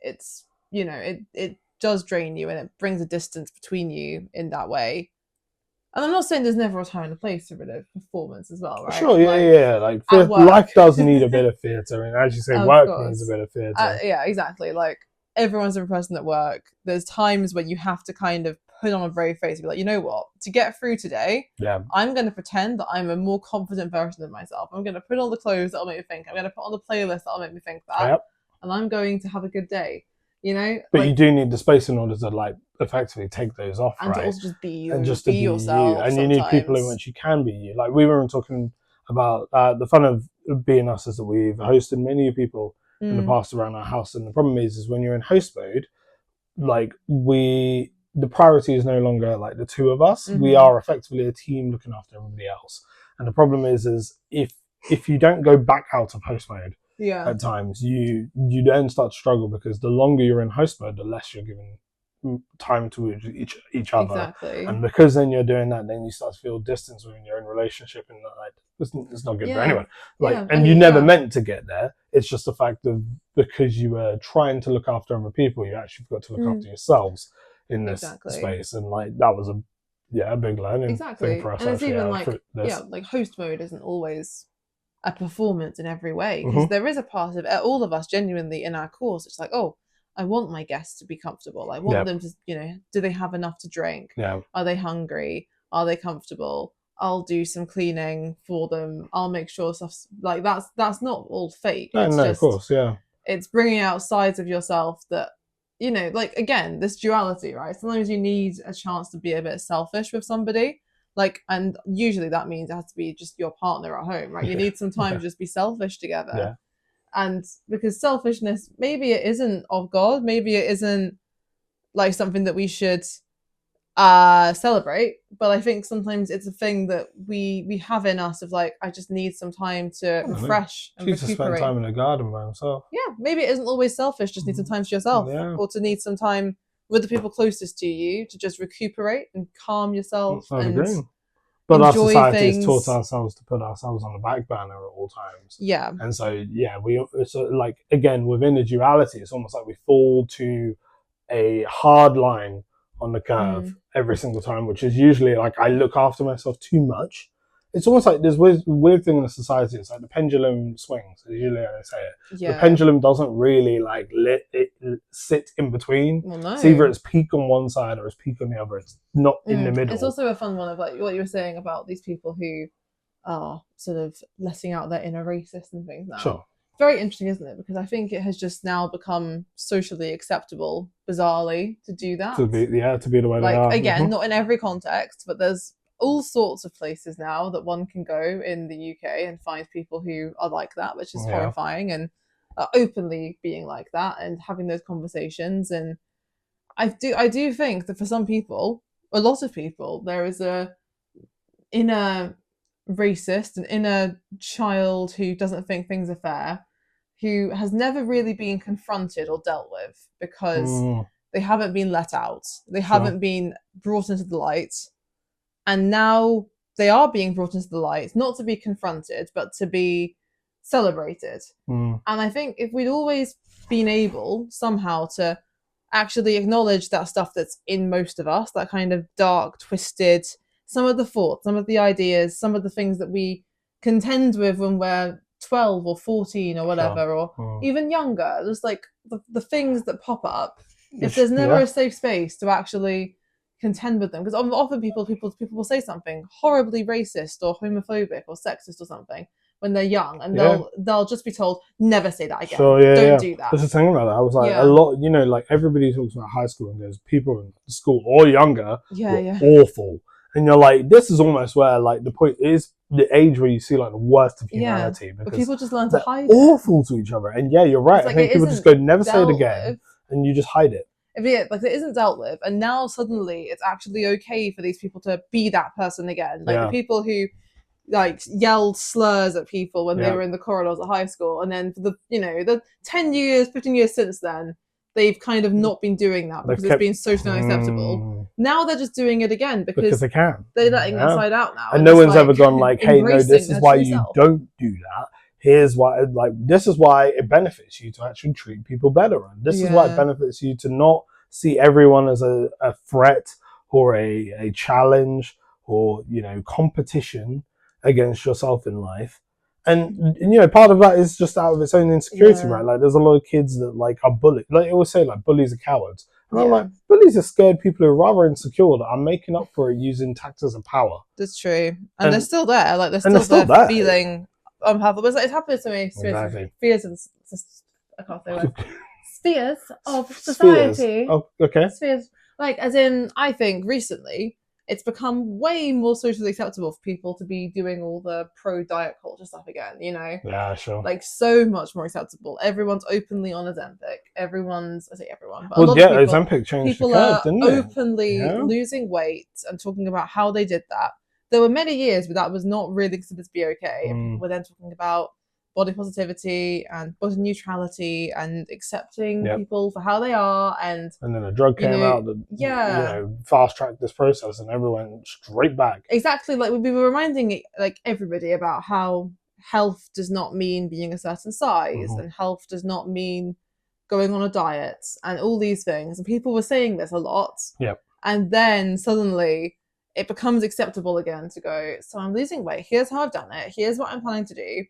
it's, you know, it does drain you and it brings a distance between you in that way. And I'm not saying there's never a time and a place for a bit of performance as well, right? Sure, Like, life does need a bit of theatre. I mean, as you say, work needs a bit of theatre. Yeah, exactly. Like, everyone's a person at work. There's times when you have to kind of put on a brave face and be like, you know what? To get through today, I'm going to pretend that I'm a more confident version of myself. I'm going to put on the clothes that'll make me think. I'm going to put on the playlist that'll make me think that. And I'm going to have a good day, you know? But you do need the space in order to, like, effectively take those off, and to also just be you, and just to be yourself. You. And you need people in which you can be you. Like, we were talking about the fun of being us is that we've hosted many people in the past around our house. And the problem is when you're in host mode, like, the priority is no longer like the two of us. We are effectively a team looking after everybody else. And the problem is if you don't go back out of host mode, at times you then start to struggle, because the longer you're in host mode, the less you're giving time to each other. Exactly. And because then you're doing that, then you start to feel distance within your own relationship, and like, it's not good for anyone. Like, and you never meant to get there. It's just the fact of, because you were trying to look after other people, you actually forgot to look after yourselves in this space. And like, that was a big learning thing for us. And it's even like, like, host mode isn't always a performance in every way, because there is a part of all of us genuinely in our course. It's like, oh, I want my guests to be comfortable. I want them to, you know, do they have enough to drink? Are they hungry? Are they comfortable? I'll do some cleaning for them. I'll make sure stuff's like that's not all fake. No, It's no, of just course, yeah. it's bringing out sides of yourself that, you know, like again, this duality, right? Sometimes you need a chance to be a bit selfish with somebody. Like, and usually that means it has to be just your partner at home, right? You need some time to just be selfish together. Yeah. And because selfishness, maybe it isn't of God, maybe it isn't like something that we should celebrate, but I think sometimes it's a thing that we have in us of like, I just need some time to refresh and Choose to spend recuperate. time in the garden by himself. Yeah, maybe it isn't always selfish, just need some time to yourself, or to need some time with the people closest to you to just recuperate and calm yourself and but our enjoy society things. has taught ourselves to put ourselves on the back burner at all times. Yeah. And so, yeah, it's like, again, within the duality, it's almost like we fall to a hard line on the curve every single time, which is usually like I look after myself too much. It's almost like there's weird thing in the society. It's like the pendulum swings, as usually I say it. Yeah. The pendulum doesn't really like let it sit in between. Well, no. It's either it's peak on one side or it's peak on the other. It's not in the middle. It's also a fun one of like what you were saying about these people who are sort of letting out their inner racist and things now. Sure. Very interesting, isn't it? Because I think it has just now become socially acceptable, bizarrely, to do that. To be the way like, they are. Again, not in every context, but there's all sorts of places now that one can go in the UK and find people who are like that, which is horrifying, and are openly being like that and having those conversations. And I do think that for some people, a lot of people, there is a inner racist, an inner child who doesn't think things are fair, who has never really been confronted or dealt with because they haven't been let out. They haven't been brought into the light. And now they are being brought into the light, not to be confronted, but to be celebrated. And I think if we'd always been able somehow to actually acknowledge that stuff that's in most of us, that kind of dark, twisted, some of the thoughts, some of the ideas, some of the things that we contend with when we're 12 or 14 or whatever, or even younger, just like the things that pop up, if there's never a safe space to actually contend with them, because often people will say something horribly racist or homophobic or sexist or something when they're young, and they'll just be told, never say that again. Don't do that. That's the thing about that. I was like, a lot, you know, like everybody talks about high school and there's people in school or younger were awful. And you're like, this is almost where like the point is the age where you see like the worst of humanity, because but people just learn to hide awful to each other. And you're right. I think people just go, never say it again, and you just hide it. Like it isn't dealt with, and now suddenly it's actually okay for these people to be that person again. Like the people who like yelled slurs at people when they were in the corridors at high school, and then for the 10 years, 15 years since then, they've kind of not been doing that because it's been socially unacceptable. Now they're just doing it again because they can. They're letting inside out now, and no one's ever gone like, hey, no, this is why you don't do that. Here's why, like, this is why it benefits you to actually treat people better, and this is why it benefits you to not see everyone as a threat or a challenge or competition against yourself in life. And part of that is just out of its own insecurity, right? Like, there's a lot of kids that like are bullied. Like, they always say like bullies are cowards. And I'm like, bullies are scared people who are rather insecure that are making up for it using tactics of power. That's true, and they're still there. Like, they're still there feeling unhappy. But it's happened to me. Exactly. Fears of I can't say words. Spheres of society. Oh, okay. Spheres, like, as in, I think recently it's become way more socially acceptable for people to be doing all the pro-diet culture stuff again, Yeah, sure. Like, so much more acceptable. Everyone's openly on Ozempic. I say everyone, but a lot of people, Ozempic changed people the curve, are didn't it? openly losing weight and talking about how they did that. There were many years where that was not really considered to be okay. People were then talking about body positivity and body neutrality and accepting people for how they are, and then a drug came out that fast tracked this process, and everyone went straight back. Exactly, like we were reminding like everybody about how health does not mean being a certain size, and health does not mean going on a diet, and all these things. And people were saying this a lot. Yep. And then suddenly it becomes acceptable again to go, so I'm losing weight. Here's how I've done it. Here's what I'm planning to do.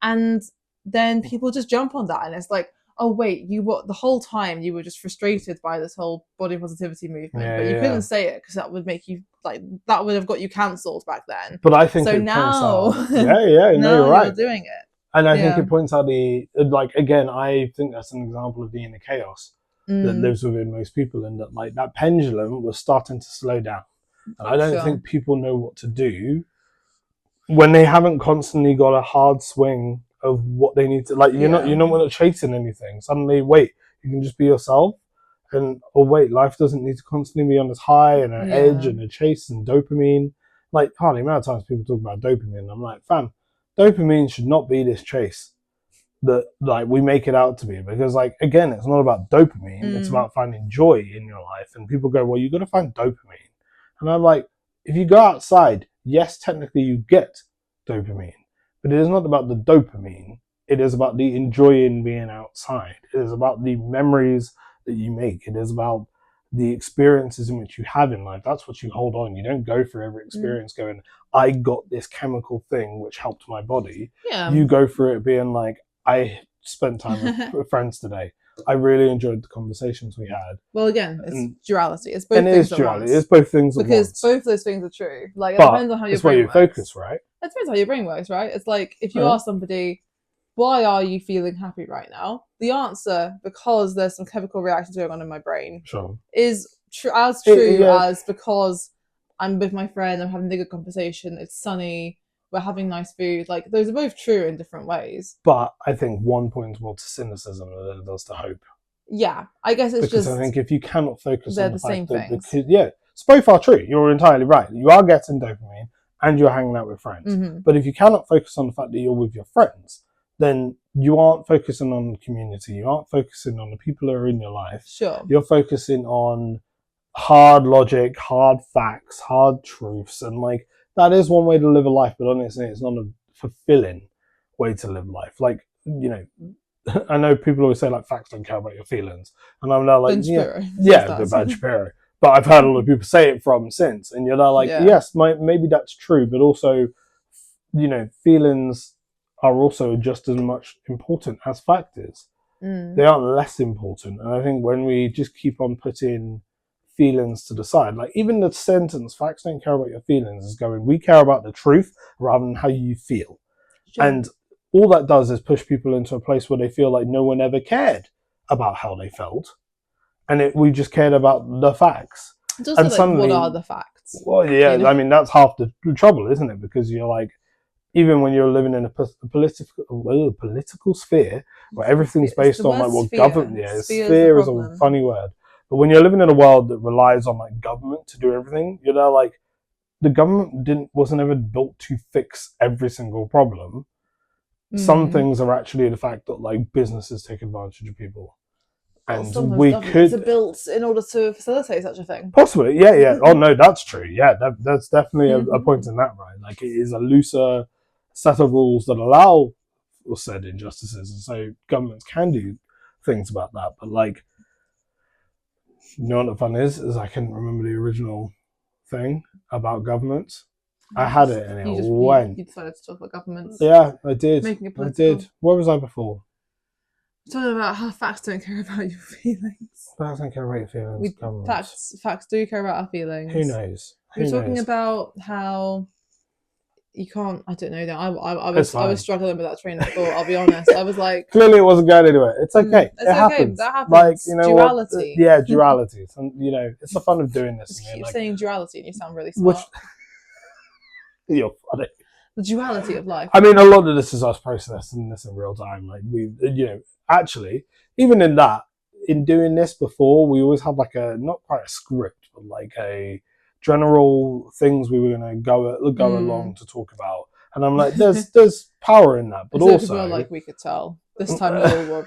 And then people just jump on that, and it's like, oh wait, the whole time you were just frustrated by this whole body positivity movement, but you couldn't say it because that would make you that would have got you cancelled back then. But I think so it now, points out, no, now you're right. you're doing it. And I think it points out again, I think that's an example of the inner chaos that lives within most people, and that that pendulum was starting to slow down. And I don't think people know what to do when they haven't constantly got a hard swing of what they need to, you're not chasing anything. Suddenly, wait, you can just be yourself. And wait, life doesn't need to constantly be on this high and an edge and a chase and dopamine. Hardly amount of times people talk about dopamine. I'm like, fam, dopamine should not be this chase that we make it out to be, because again, it's not about dopamine. It's about finding joy in your life. And people go, well, you got to find dopamine. And I'm like, if you go outside, yes, technically you get dopamine, but it is not about the dopamine. It is about the enjoying being outside. It is about the memories that you make. It is about the experiences in which you have in life. That's what you hold on. You don't go through every experience going, I got this chemical thing which helped my body. You go through it being like, I spent time with friends today. I really enjoyed the conversations we had. Well, again, it's duality. It's both things at once. It's both things at once. Because both those things are true. It depends on how your brain works. Focus, right? It depends how your brain works, right? It's like, if you ask somebody, why are you feeling happy right now? The answer, because there's some chemical reactions going on in my brain, is as true as because I'm with my friend, I'm having a good conversation, it's sunny, we're having nice food. Those are both true in different ways. But I think one points more to cynicism than it does to hope. Yeah, I guess it's because I think if you cannot focus on the same fact things. So both are true. You're entirely right. You are getting dopamine and you're hanging out with friends. But if you cannot focus on the fact that you're with your friends, then you aren't focusing on the community. You aren't focusing on the people who are in your life. Sure. You're focusing on hard logic, hard facts, hard truths. And that is one way to live a life, but honestly, it's not a fulfilling way to live life. I know people always say facts don't care about your feelings. And I'm now Ben Shapiro. But I've heard a lot of people say it from since. And you're now yes, maybe that's true, but also, feelings are also just as much important as fact is. They aren't less important. And I think when we just keep on putting feelings to the side, even the sentence, facts don't care about your feelings, is going, we care about the truth rather than how you feel. Sure. And all that does is push people into a place where they feel like no one ever cared about how they felt. And we just cared about the facts. It's also suddenly, what are the facts? Well, yeah, I mean, that's half the trouble, isn't it? Because you're even when you're living in a political sphere where everything's based on government. Yeah, sphere is a funny word. But when you're living in a world that relies on government to do everything, you're there the government wasn't ever built to fix every single problem. Some things are actually the fact that businesses take advantage of people. And we could built in order to facilitate such a thing. Possibly, yeah. Oh no, that's true. Yeah, that's definitely a point in that, right? It is a looser set of rules that allow said injustices, and so governments can do things about that. But you know what the fun is I couldn't remember the original thing about governments. I had it and it went. You decided to talk about governments. Yeah, I did. I did. Where was I before? Talking about how facts don't care about your feelings. Facts don't care about your feelings. Facts do care about our feelings. Who knows? We're talking about how you can't. I don't know that. I was struggling with that train of thought. I'll be honest. I was like, clearly it wasn't going anywhere. It's okay. It happens. That happens. Duality. Yeah, duality. And it's the fun of doing this. You keep saying duality, and you sound really smart. You're funny. The duality of life. I mean, a lot of this is us processing this in real time. Actually, even in that, in doing this before, we always had not quite a script, but a general things we were going to go along to talk about. And I'm like, there's power in that, but so also people we could tell. This time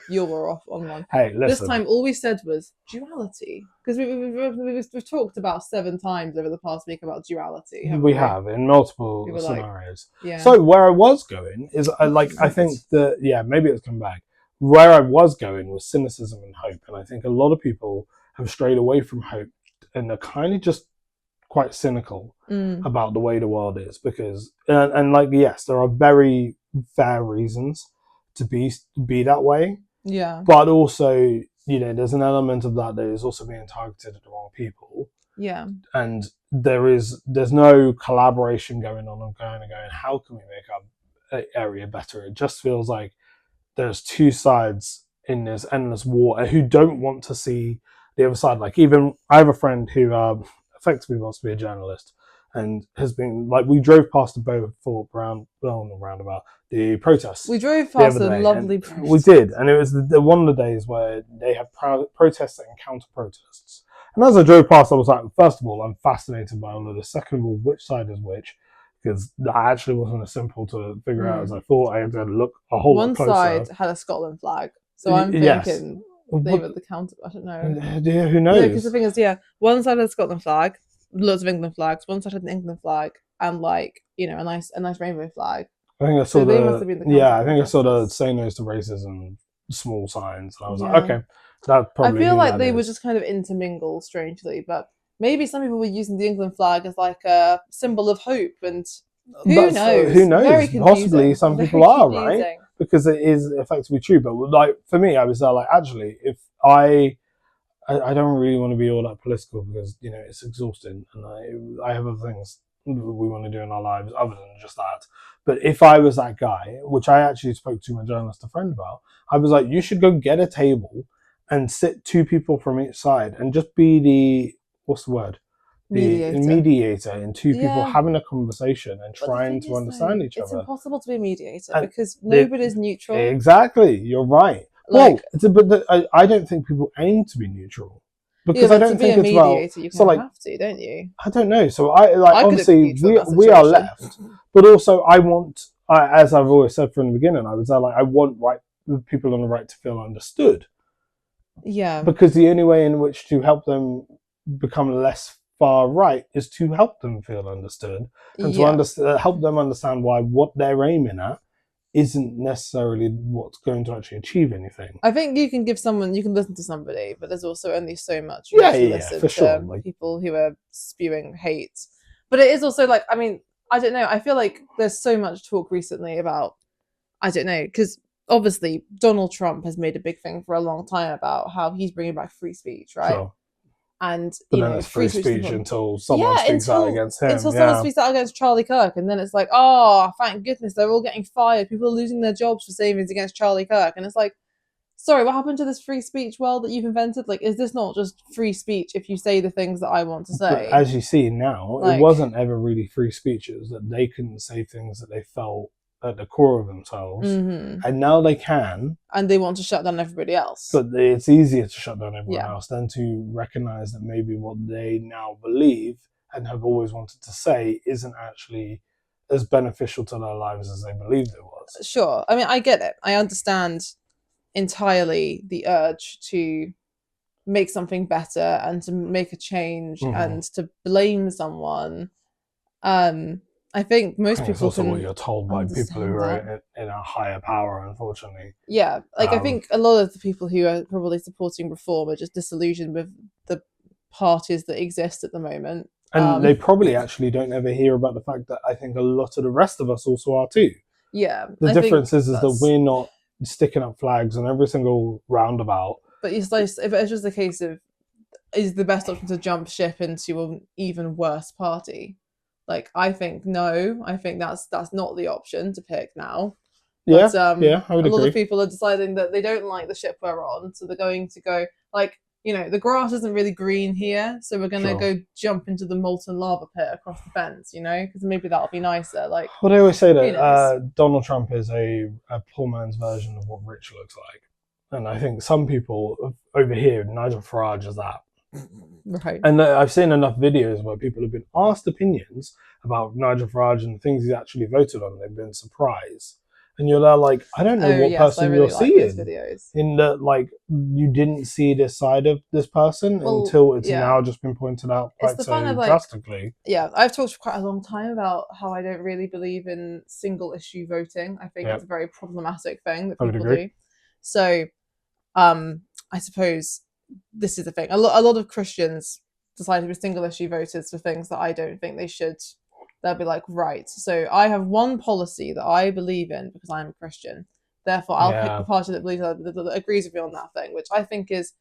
you were off on one. Hey, listen. This time all we said was duality, because we've talked about 7 times over the past week about duality. We have in multiple scenarios. Yeah. So where I was going is I think that maybe it's come back. Where I was going was cynicism and hope, and I think a lot of people have strayed away from hope and are kind of just quite cynical about the way the world is, because yes, there are very fair reasons to be that way, Yeah. But also, there's an element of that is also being targeted at the wrong people. Yeah. And there's no collaboration going on and going, how can we make our area better? It just feels like there's two sides in this endless war who don't want to see the other side. Like, even I have a friend who effectively wants to be a journalist and has been like, we drove past the Beaufort roundabout, the protests We drove the past other a day, lovely and we protest. did, and it was one of the days where they had protests and counter protests. And as I drove past, I was like, first of all, I'm fascinated by all of this. Second of all, which side is which? Because that actually wasn't as simple to figure out as I thought. I had to look a whole lot One closer. side had a Scotland flag, so I'm Yes. thinking they were the counter. I don't know. Yeah, who knows? No, because the thing is, one side had a Scotland flag, lots of England flags. One side had an England flag, and like a nice rainbow flag. I think I saw they must have been the I think I saw the counter-protesters. say no to racism small signs, and I was like, Yeah. okay, that probably. I feel who like that they is. were just kind of intermingled strangely, but maybe some people were using the England flag as like a symbol of hope, and who knows? Who knows? Very confusing. Possibly some people are, right? Because it is effectively true. But like for me, I was like, actually, if I don't really want to be all that political because it's exhausting, and I have other things we want to do in our lives other than just that. But if I was that guy, which I actually spoke to my journalist a friend about, I was like, you should go get a table and sit two people from each side and just be the what's the word? The mediator in two people having a conversation and trying to understand each other. It's impossible to be a mediator because nobody's neutral. Exactly, you're right. Like, but I don't think people aim to be neutral because I don't think it's mediator, you kind of have to, don't you? I don't know. So I obviously we are left, but also I want, as I've always said from the beginning, I was like, I want people on the right to feel understood. Yeah. Because the only way in which to help them become less far right is to help them feel understood and to help them understand why what they're aiming at isn't necessarily what's going to actually achieve anything. I think you can listen to somebody, but there's also only so much you can listen to sure. Like, people who are spewing hate. But it is also like, I mean, I don't know. I feel like there's so much talk recently about, I don't know, because obviously Donald Trump has made a big thing for a long time about how he's bringing back free speech, right? Sure. And but then it's free speech until someone speaks out against him. Until someone speaks out against Charlie Kirk, and then it's like, oh, thank goodness they're all getting fired. People are losing their jobs for saying things against Charlie Kirk, and it's like, sorry, what happened to this free speech world that you've invented? Like, is this not just free speech if you say the things that I want to say? But as you see now, it wasn't ever really free speech. It was that they couldn't say things that they felt at the core of themselves, and now they can, and they want to shut down everybody else. But it's easier to shut down everyone else than to recognize that maybe what they now believe and have always wanted to say isn't actually as beneficial to their lives as they believed it was. Sure, I mean, I get it. I understand entirely the urge to make something better and to make a change and to blame someone. I think most people. It's also what you're told by people who are in a higher power, unfortunately. Yeah, like I think a lot of the people who are probably supporting reform are just disillusioned with the parties that exist at the moment. And they probably actually don't ever hear about the fact that I think a lot of the rest of us also are too. Yeah. The difference is that we're not sticking up flags on every single roundabout. But it's like, if it's just a case of, is the best option to jump ship into an even worse party? Like, I think no. I think that's not the option to pick now. But, I would agree. A lot of people are deciding that they don't like the ship we're on, so they're going to go, like, the grass isn't really green here, so we're going to go jump into the molten lava pit across the fence, because maybe that'll be nicer. Like, well, they always say that Donald Trump is a poor man's version of what rich looks like. And I think some people over here, Nigel Farage is that. Right. And I've seen enough videos where people have been asked opinions about Nigel Farage and the things he's actually voted on. They've been surprised. And you're there like, I don't know what person you're seeing. In that, like, you didn't see this side of this person until it's now just been pointed out quite so drastically. Yeah, I've talked for quite a long time about how I don't really believe in single issue voting. I think it's a very problematic thing that people do. So, I suppose this is the thing. A lot of Christians decide to be single issue voters for things that I don't think they should. They'll be like, right, so I have one policy that I believe in because I'm a Christian therefore I'll pick the party that believes that agrees with you on that thing, which I think is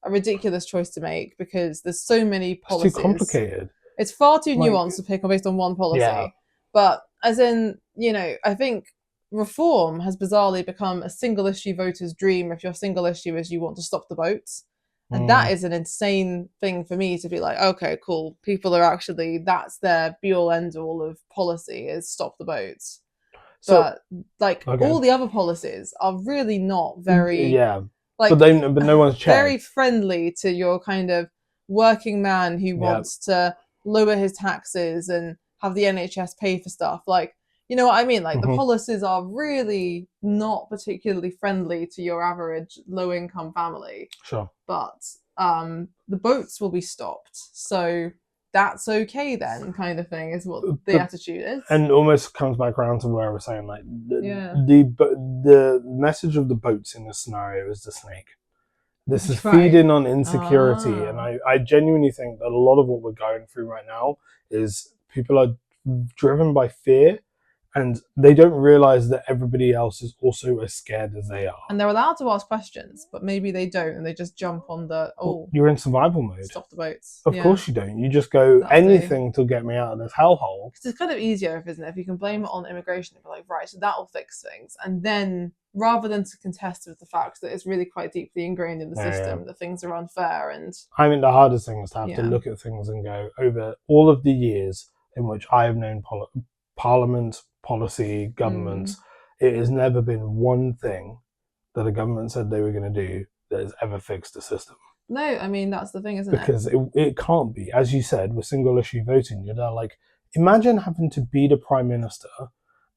a ridiculous choice to make because there's so many policies. It's too complicated. It's far too nuanced to pick based on one policy. Yeah. But as in, I think reform has bizarrely become a single issue voter's dream if your single issue is you want to stop the boats. And that is an insane thing for me to be like, okay, cool. People are actually, that's their be-all, end-all of policy is stop the boats. So, but all the other policies are really not very... but no one's checked. Very friendly to your kind of working man who wants to lower his taxes and have the NHS pay for stuff. Like, you know what I mean? Like the policies are really not particularly friendly to your average low-income family. Sure. But the boats will be stopped. So that's okay then, kind of thing, is what the attitude is. And almost comes back around to where I was saying, like, the message of the boats in this scenario is the snake. This is feeding on insecurity. And I genuinely think that a lot of what we're going through right now is people are driven by fear, and they don't realize that everybody else is also as scared as they are. And they're allowed to ask questions, but maybe they don't, and they just jump on you're in survival mode. Stop the boats. Of course you don't. You just go, anything to get me out of this hellhole. Because it's kind of easier, isn't it? If you can blame it on immigration, you're like, right, so that'll fix things. And then, rather than to contest with the fact that it's really quite deeply ingrained in the system, that things are unfair. And I mean, the hardest thing is to have to look at things and go, over all of the years in which I have known Parliament, policy, governments, it has never been one thing that a government said they were going to do that has ever fixed the system. No, I mean, that's the thing, isn't it? Because it can't be. As you said, with single issue voting, you're there like, imagine having to be the Prime Minister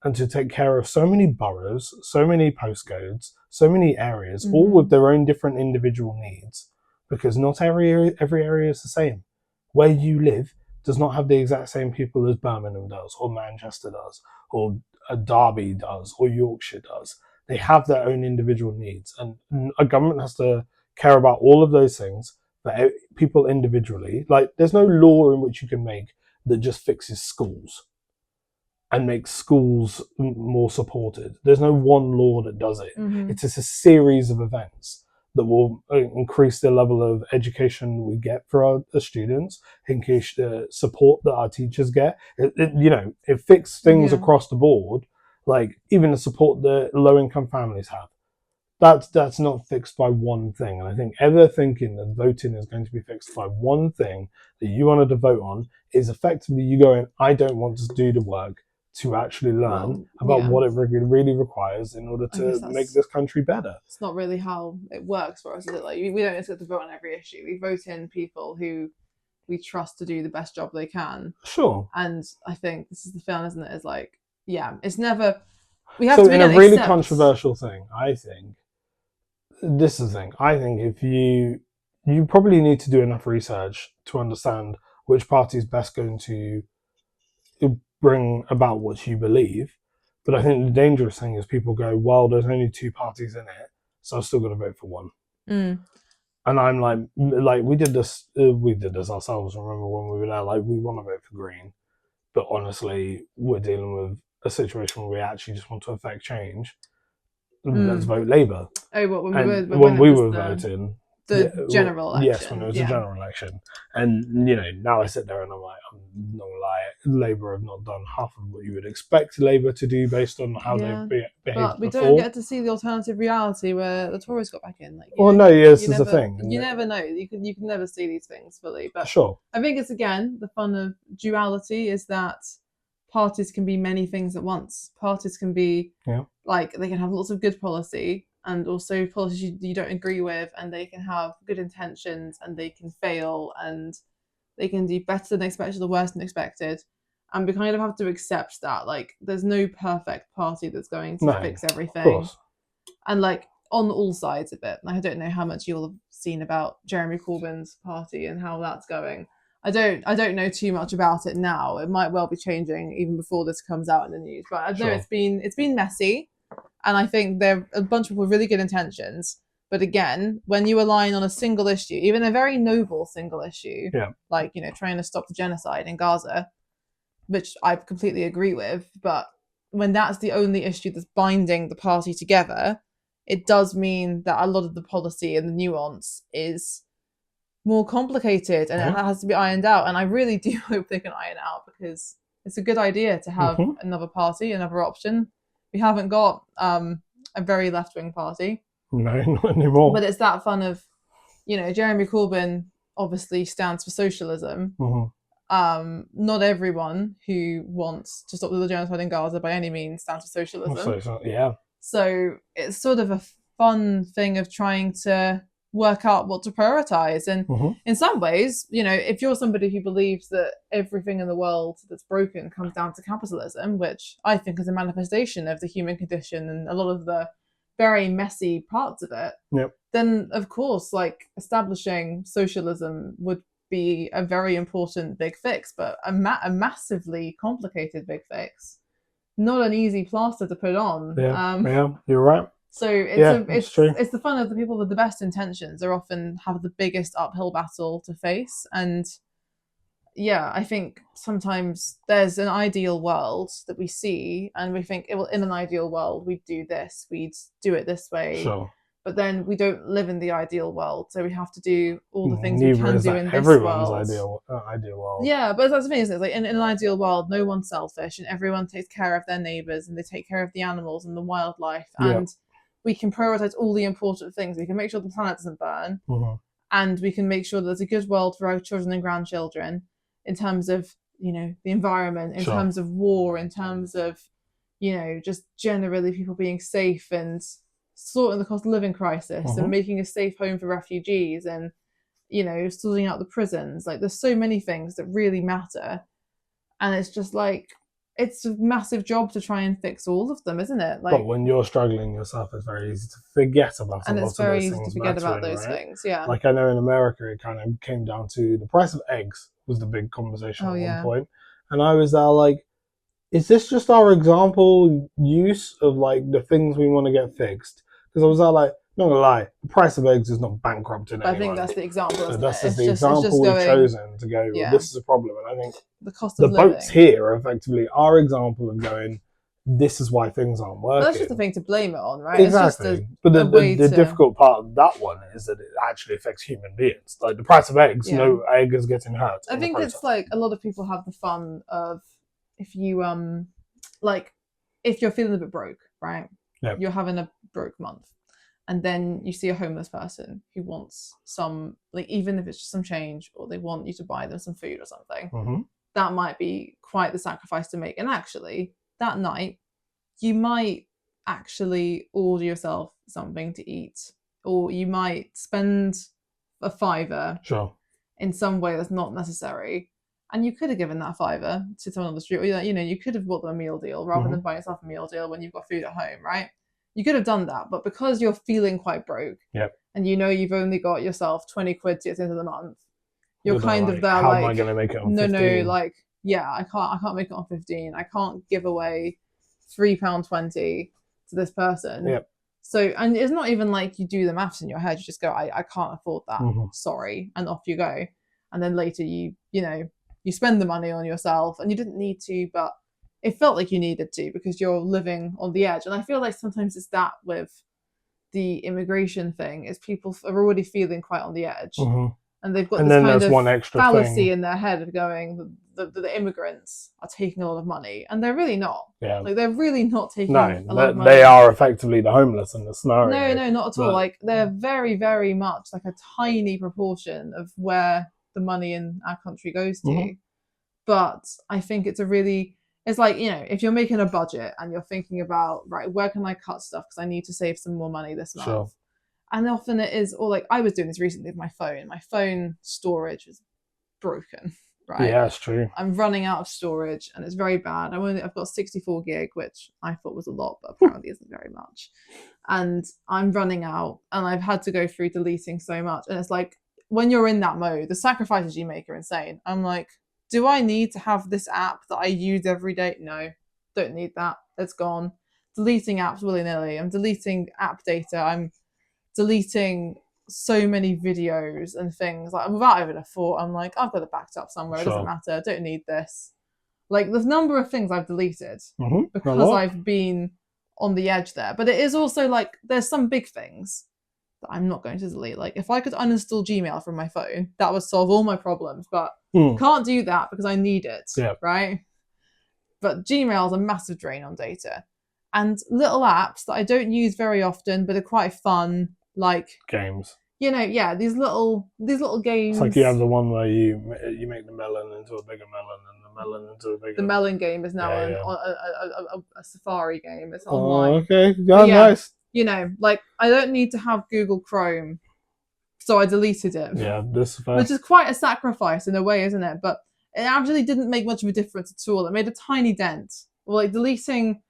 and to take care of so many boroughs, so many postcodes, so many areas, all with their own different individual needs, because not every area is the same. Where you live does not have the exact same people as Birmingham does, or Manchester does, or Derby does, or Yorkshire does. They have their own individual needs, and a government has to care about all of those things for people individually. Like, there's no law in which you can make that just fixes schools and makes schools more supported. There's no one law that does it. It's just a series of events that will increase the level of education we get for our students, increase the support that our teachers get. It fixes things across the board, like even the support that low-income families have. That's not fixed by one thing. And I think ever thinking that voting is going to be fixed by one thing that you wanted to vote on is effectively you going, I don't want to do the work to actually learn about what it really requires in order to make this country better. It's not really how it works for us, is it? Like, we don't just get to vote on every issue. We vote in people who we trust to do the best job they can. Sure. And I think this is the film, isn't it? It's like, it's never... We have to in a really controversial thing, I think, this is the thing. I think if you probably need to do enough research to understand which party is best going to bring about what you believe. But I think the dangerous thing is people go, well, there's only two parties in it, so I've still got to vote for one. And I'm like we did this ourselves. Remember when we were there, like, we want to vote for Green, but honestly, we're dealing with a situation where we actually just want to affect change. Let's vote Labour. When we were voting, the general election. Yes, when it was a general election. And, now I sit there and I'm like, I'm not going to lie, Labour have not done half of what you would expect Labour to do based on how they've behaved But we before. don't get to see the alternative reality where the Tories got back in. Like, this is the thing. You never know. You can never see these things fully. But sure. I think it's, again, the fun of duality is that parties can be many things at once. Parties can be, like, they can have lots of good policy, and also policies you don't agree with, and they can have good intentions, and they can fail, and they can do better than expected or worse than expected. And we kind of have to accept that, like, there's no perfect party that's going to fix everything. Of course. And, like, on all sides of it. I don't know how much you'll have seen about Jeremy Corbyn's party and how that's going. I don't know too much about it now. It might well be changing even before this comes out in the news. But I know it's been messy. And I think there are a bunch of people with really good intentions. But again, when you align on a single issue, even a very noble single issue, like, trying to stop the genocide in Gaza, which I completely agree with, but when that's the only issue that's binding the party together, it does mean that a lot of the policy and the nuance is more complicated and it has to be ironed out. And I really do hope they can iron it out, because it's a good idea to have another party, another option. We haven't got a very left-wing party. No, not anymore. But it's that fun of, Jeremy Corbyn obviously stands for socialism. Not everyone who wants to stop the genocide in Gaza by any means stands for socialism. So it's sort of a fun thing of trying to work out what to prioritize. And in some ways, if you're somebody who believes that everything in the world that's broken comes down to capitalism, which I think is a manifestation of the human condition and a lot of the very messy parts of it, then of course, like, establishing socialism would be a very important big fix, but a massively complicated big fix. Not an easy plaster to put on. Yeah, you're right. So it's the fun of the people with the best intentions are often have the biggest uphill battle to face. And yeah, I think sometimes there's an ideal world that we see and we think, well, in an ideal world, we'd do this, we'd do it this way. Sure. But then we don't live in the ideal world, so we have to do all the things we can do in this world. Ideal world. Yeah, but that's the thing, isn't it? Like in an ideal world, no one's selfish and everyone takes care of their neighbours and they take care of the animals and the wildlife. And we can prioritise all the important things. We can make sure the planet doesn't burn. And we can make sure that there's a good world for our children and grandchildren in terms of, the environment, in terms of war, in terms of, just generally people being safe and sorting the cost of living crisis and making a safe home for refugees and, sorting out the prisons. Like, there's so many things that really matter. And it's just like, it's a massive job to try and fix all of them, isn't it? Like, but when you're struggling yourself, it's very easy to forget about and it's very easy to forget about those things. Yeah. Like, I know in America, it kind of came down to the price of eggs was the big conversation at one point. And I was there like, is this just our example use of like the things we want to get fixed? Because I was there like, not gonna lie, the price of eggs is not bankrupting anyone. I think that's the example. So that's just the example we've chosen to go, well, this is a problem. And I think the cost of living. Boats here are effectively our example of going, this is why things aren't working. But that's just the thing to blame it on, right? Exactly. It's just but the difficult part of that one is that it actually affects human beings. Like the price of eggs, no egg is getting hurt. I think it's like a lot of people have the fun of if you like if you're feeling a bit broke, right? Yep. You're having a broke month. And then you see a homeless person who wants some, like, even if it's just some change, or they want you to buy them some food or something, that might be quite the sacrifice to make. And actually, that night, you might actually order yourself something to eat, or you might spend a £5 in some way that's not necessary. And you could have given that £5 to someone on the street, or you could have bought them a meal deal rather than buy yourself a meal deal when you've got food at home, right? You could have done that, but because you're feeling quite broke, and you've only got yourself 20 quid to the end of the month, you're kind of there how like, am I going to make it on 15? No, like, I can't make it on 15. I can't give away £3.20 to this person. So, and it's not even like you do the maths in your head. You just go, I can't afford that. Sorry, and off you go. And then later you spend the money on yourself, and you didn't need to, but it felt like you needed to because you're living on the edge. And I feel like sometimes it's that with the immigration thing, is people are already feeling quite on the edge. And they've got this kind of one extra fallacy in their head of going, the immigrants are taking a lot of money. And they're really not. Like, they're really not taking a lot of money. They are effectively the homeless in the scenario. No, not at all. Like, they're very, very much like a tiny proportion of where the money in our country goes to. But I think it's like, if you're making a budget and you're thinking about, right, where can I cut stuff because I need to save some more money this month. And often it is, or like I was doing this recently with my phone. My phone storage was broken, right? Yeah, it's true. I'm running out of storage and it's very bad. I've got 64 gig, which I thought was a lot, but apparently isn't very much. And I'm running out and I've had to go through deleting so much. And it's like, when you're in that mode, the sacrifices you make are insane. I'm like, do I need to have this app that I use every day? No, don't need that. It's gone. Deleting apps willy-nilly. I'm deleting app data. I'm deleting so many videos and things. Like, without even a thought, I'm like, I've got it backed up somewhere. It doesn't matter. I don't need this. Like there's a number of things I've deleted because I've been on the edge there. But it is also like there's some big things that I'm not going to delete. Like if I could uninstall Gmail from my phone, that would solve all my problems. But can't do that because I need it, right? But Gmail is a massive drain on data. And little apps that I don't use very often, but are quite fun, like games. You know, yeah, these little games. It's like you have the one where you make the melon into a bigger melon, and the melon into a bigger. The melon game is now a Safari game. It's online. Oh, okay, yeah, nice. You know, like I don't need to have Google Chrome, so I deleted it. Yeah, which is quite a sacrifice in a way, isn't it? But it actually didn't make much of a difference at all. It made a tiny dent. Well, like deleting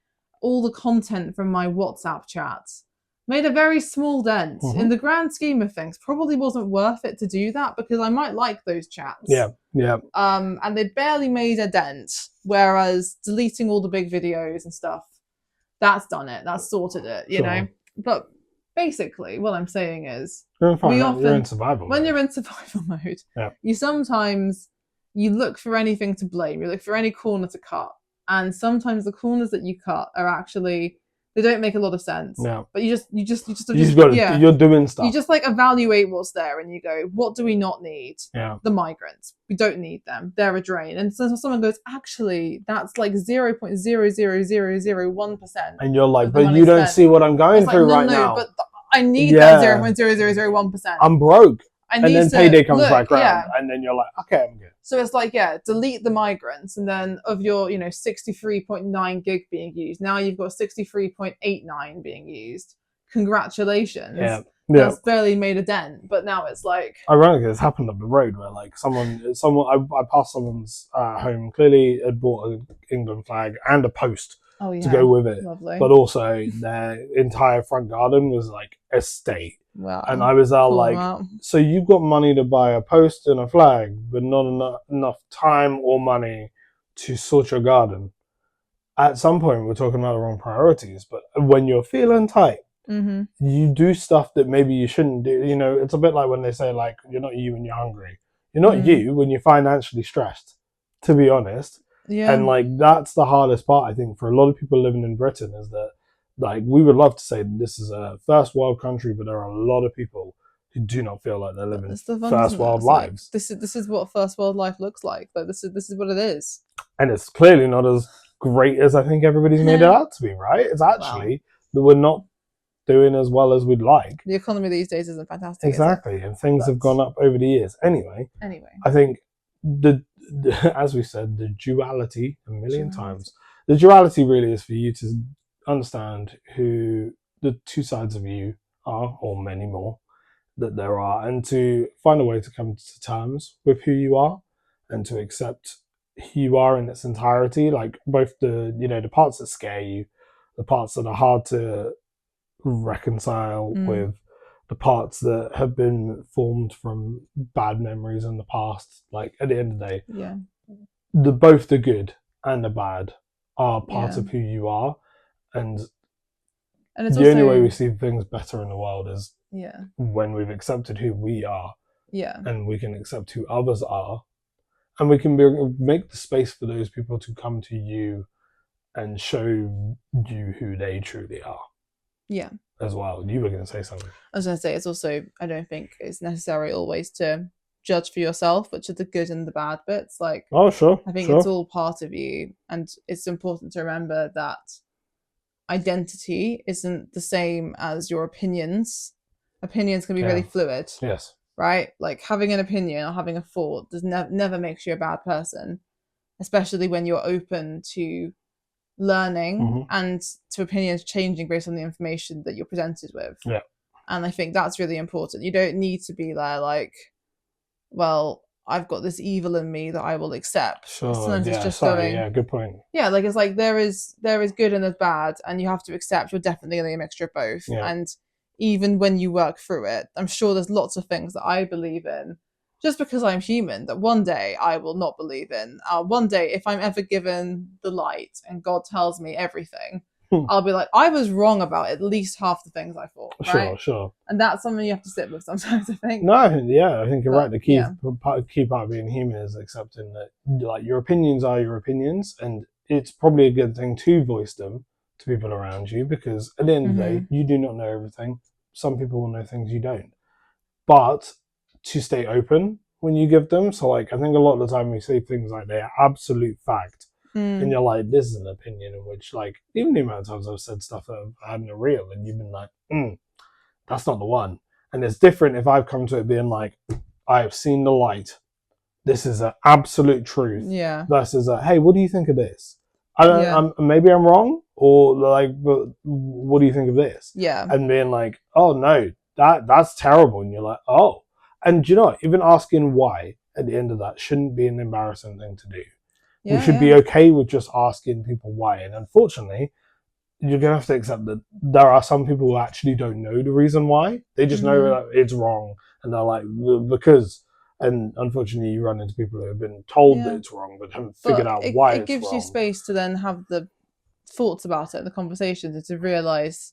all the content from my WhatsApp chats made a very small dent. In the grand scheme of things, probably wasn't worth it to do that because I might like those chats. Yeah. And they barely made a dent. Whereas deleting all the big videos and stuff, that's done it. That's sorted it, you know? But basically, what I'm saying is, you're in survival when you're in survival mode, you sometimes you look for anything to blame. You look for any corner to cut. And sometimes the corners that you cut are actually, they don't make a lot of sense. Yeah. But you're doing stuff. You just like evaluate what's there and you go, what do we not need? Yeah. The migrants. We don't need them. They're a drain. And so someone goes, actually, that's like 0.00001%. And you're like, but you don't see what I'm going through now. But I need that 0.0001%. I'm broke. And then payday comes back around, and then you're like, okay, I'm good. So it's like, delete the migrants, and then of your, 63.9 gig being used, now you've got 63.89 being used. Congratulations. Yeah. That's barely made a dent, but now it's like... Ironically, it's happened up the road where, like, I passed someone's home, clearly had bought an England flag and a post to go with it. Lovely. But also, their entire front garden was, like, estate. Wow. And I was so you've got money to buy a post and a flag, but not enough time or money to sort your garden. At some point, we're talking about the wrong priorities, but when you're feeling tight, you do stuff that maybe you shouldn't do. You know, it's a bit like when they say, like, you're not you when you're hungry. You're not you when you're financially stressed, to be honest. Yeah. And, like, that's the hardest part, I think, for a lot of people living in Britain is that, like, we would love to say this is a first world country, but there are a lot of people who do not feel like they're living first world lives. Like, this is what first world life looks like. Like this is what it is. And it's clearly not as great as I think everybody's made it out to be, right? It's actually that we're not doing as well as we'd like. The economy these days isn't fantastic. Exactly, and things have gone up over the years. Anyway, I think as we said, the duality a million times. The duality really is for you to understand who the two sides of you are, or many more that there are, and to find a way to come to terms with who you are and to accept who you are in its entirety, like both the the parts that scare you, the parts that are hard to reconcile with, the parts that have been formed from bad memories in the past. Like at the end of the day, both the good and the bad are part of who you are. And it's the only way we see things better in the world is when we've accepted who we are, and we can accept who others are, and we can make the space for those people to come to you and show you who they truly are. Yeah. As well. You were going to say something. I was going to say, it's also, I don't think it's necessary always to judge for yourself, which are the good and the bad bits. Like, oh, sure. I think it's all part of you, and it's important to remember that identity isn't the same as your opinions. Opinions can be really fluid. Yes. Right? Like having an opinion or having a thought does never makes you a bad person, especially when you're open to learning and to opinions changing based on the information that you're presented with. Yeah. And I think that's really important. You don't need to be there like, well, I've got this evil in me that I will accept. Sure. Sometimes it's just going. Yeah, good point. Yeah, like it's like there is good and there's bad, and you have to accept you're definitely going to be a mixture of both. Yeah. And even when you work through it, I'm sure there's lots of things that I believe in, just because I'm human, that one day I will not believe in. One day, if I'm ever given the light and God tells me everything, I'll be like, I was wrong about at least half the things I thought, right? Sure. And that's something you have to sit with sometimes, I think. No, yeah, I think you're right. The key yeah. part of being human is accepting that, like, your opinions are your opinions, and it's probably a good thing to voice them to people around you, because at the end of the day, you do not know everything. Some people will know things you don't, but to stay open when you give them. So, like, I think a lot of the time we say things like they're absolute fact, and you're like, this is an opinion, in which, like, even the amount of times I've said stuff that I've had in a reel, and you've been like, that's not the one. And it's different if I've come to it being like, I have seen the light. This is an absolute truth. Yeah. Versus hey, what do you think of this? I don't. Maybe I'm wrong, or like, but what do you think of this? Yeah. And being like, oh no, that's terrible. And you're like, oh. And you know what? Even asking why at the end of that shouldn't be an embarrassing thing to do. We should be okay with just asking people why. And unfortunately, you're going to have to accept that there are some people who actually don't know the reason why. They just know that it's wrong. And they're like, because. And unfortunately, you run into people who have been told that it's wrong, but haven't figured out why it's wrong. It gives you space to then have the thoughts about it, the conversations, and to realise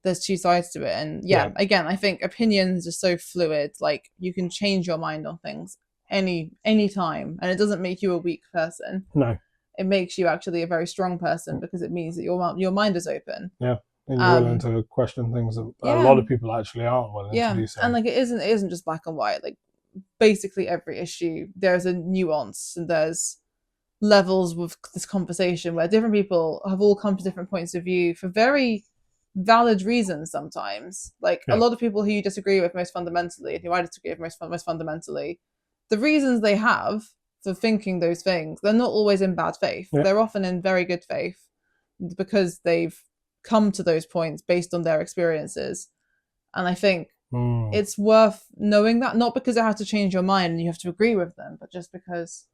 there's two sides to it. And again, I think opinions are so fluid. Like, you can change your mind on things any time, and it doesn't make you a weak person. No. It makes you actually a very strong person, because it means that your mind is open. Yeah, and you're willing to question things that a lot of people actually aren't willing to do so. And like, it isn't just black and white. Like, basically every issue, there's a nuance, and there's levels with this conversation where different people have all come to different points of view for very valid reasons sometimes. Like, a lot of people who you disagree with most fundamentally, and who I disagree with most fundamentally, the reasons they have for thinking those things, they're not always in bad faith. They're often in very good faith, because they've come to those points based on their experiences. And I think it's worth knowing that, not because it has to change your mind and you have to agree with them, but just because,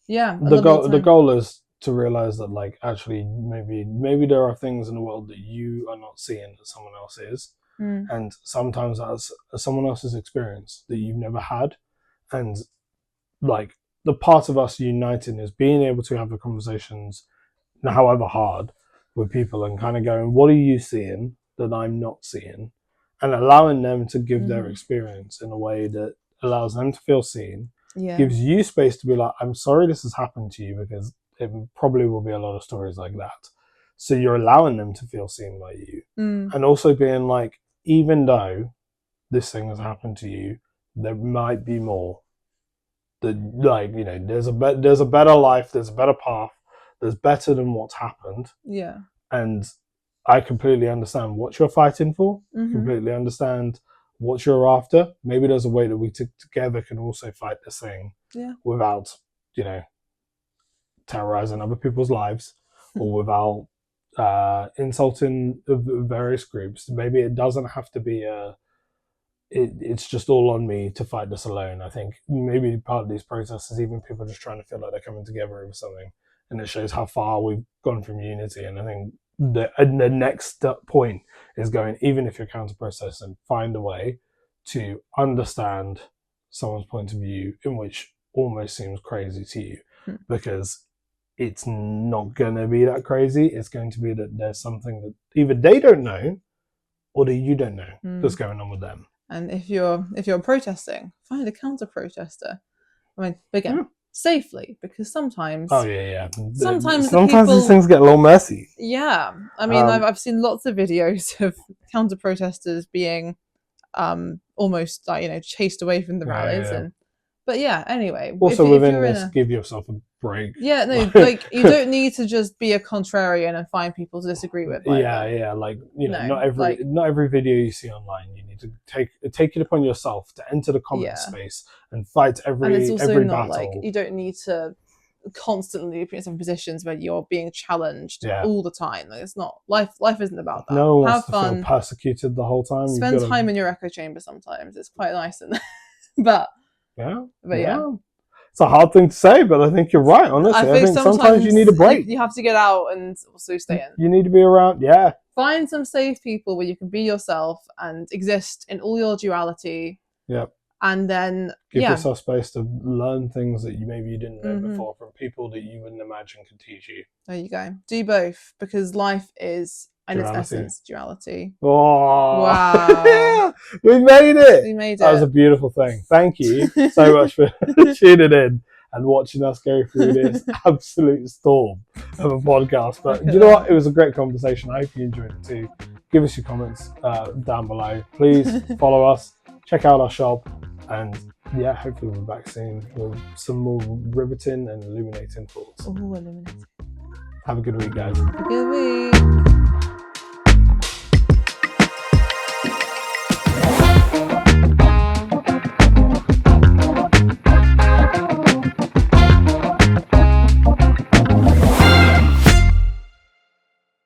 the goal is to realize that, like, actually maybe there are things in the world that you are not seeing that someone else is, and sometimes that's someone else's experience that you've never had. And like, the part of us uniting is being able to have the conversations, however hard, with people, and kind of going, what are you seeing that I'm not seeing? And allowing them to give their experience in a way that allows them to feel seen, gives you space to be like, I'm sorry this has happened to you, because it probably will be a lot of stories like that. So you're allowing them to feel seen by you. And also being like, even though this thing has happened to you, there might be more. That, like, you know, there's a better life, there's a better path, there's better than what's happened. Yeah. And I completely understand what you're fighting for. Completely understand what you're after. Maybe there's a way that we together can also fight this thing without, you know, terrorizing other people's lives, or without insulting various groups. Maybe it doesn't have to be it's just all on me to fight this alone. I think maybe part of these protests is even people just trying to feel like they're coming together over something, and it shows how far we've gone from unity. And I think the next point is going, even if you're counter-protesting, find a way to understand someone's point of view, in which almost seems crazy to you, because it's not going to be that crazy. It's going to be that there's something that either they don't know, or that you don't know that's going on with them. And if you're protesting, find a counter-protester. I mean, again, safely, because sometimes sometimes these things get a little messy. Yeah, I mean, I've seen lots of videos of counter-protesters being almost, like, you know, chased away from the rallies. But anyway, also within this, give yourself a break. Yeah, no, like, you don't need to just be a contrarian and find people to disagree with. Like, you know, not every video you see online, you need to take it upon yourself to enter the comment space and fight every battle. And it's also not like, you don't need to constantly put yourself in positions where you're being challenged all the time. Like, it's not life isn't about that. No one wants to feel persecuted the whole time. Spend time in your echo chamber sometimes. It's quite nice, but it's a hard thing to say, but I think you're right. Honestly, I think sometimes you need a break. You have to get out and also stay in. You need to be around. Find some safe people where you can be yourself and exist in all your duality. And then give yourself space to learn things that maybe you didn't know before from people that you wouldn't imagine could teach you. There you go. Do both, because life is in its Duality. essence duality. Oh, wow. We made it. We made it. That was a beautiful thing. Thank you so much for tuning in and watching us go through this absolute storm of a podcast. But do you know what? It was a great conversation. I hope you enjoyed it too. Give us your comments down below. Please follow us, check out our shop, and yeah, hopefully we'll be back soon with some more riveting and illuminating thoughts. Ooh, illuminating. Have a good week, guys. Have a good week.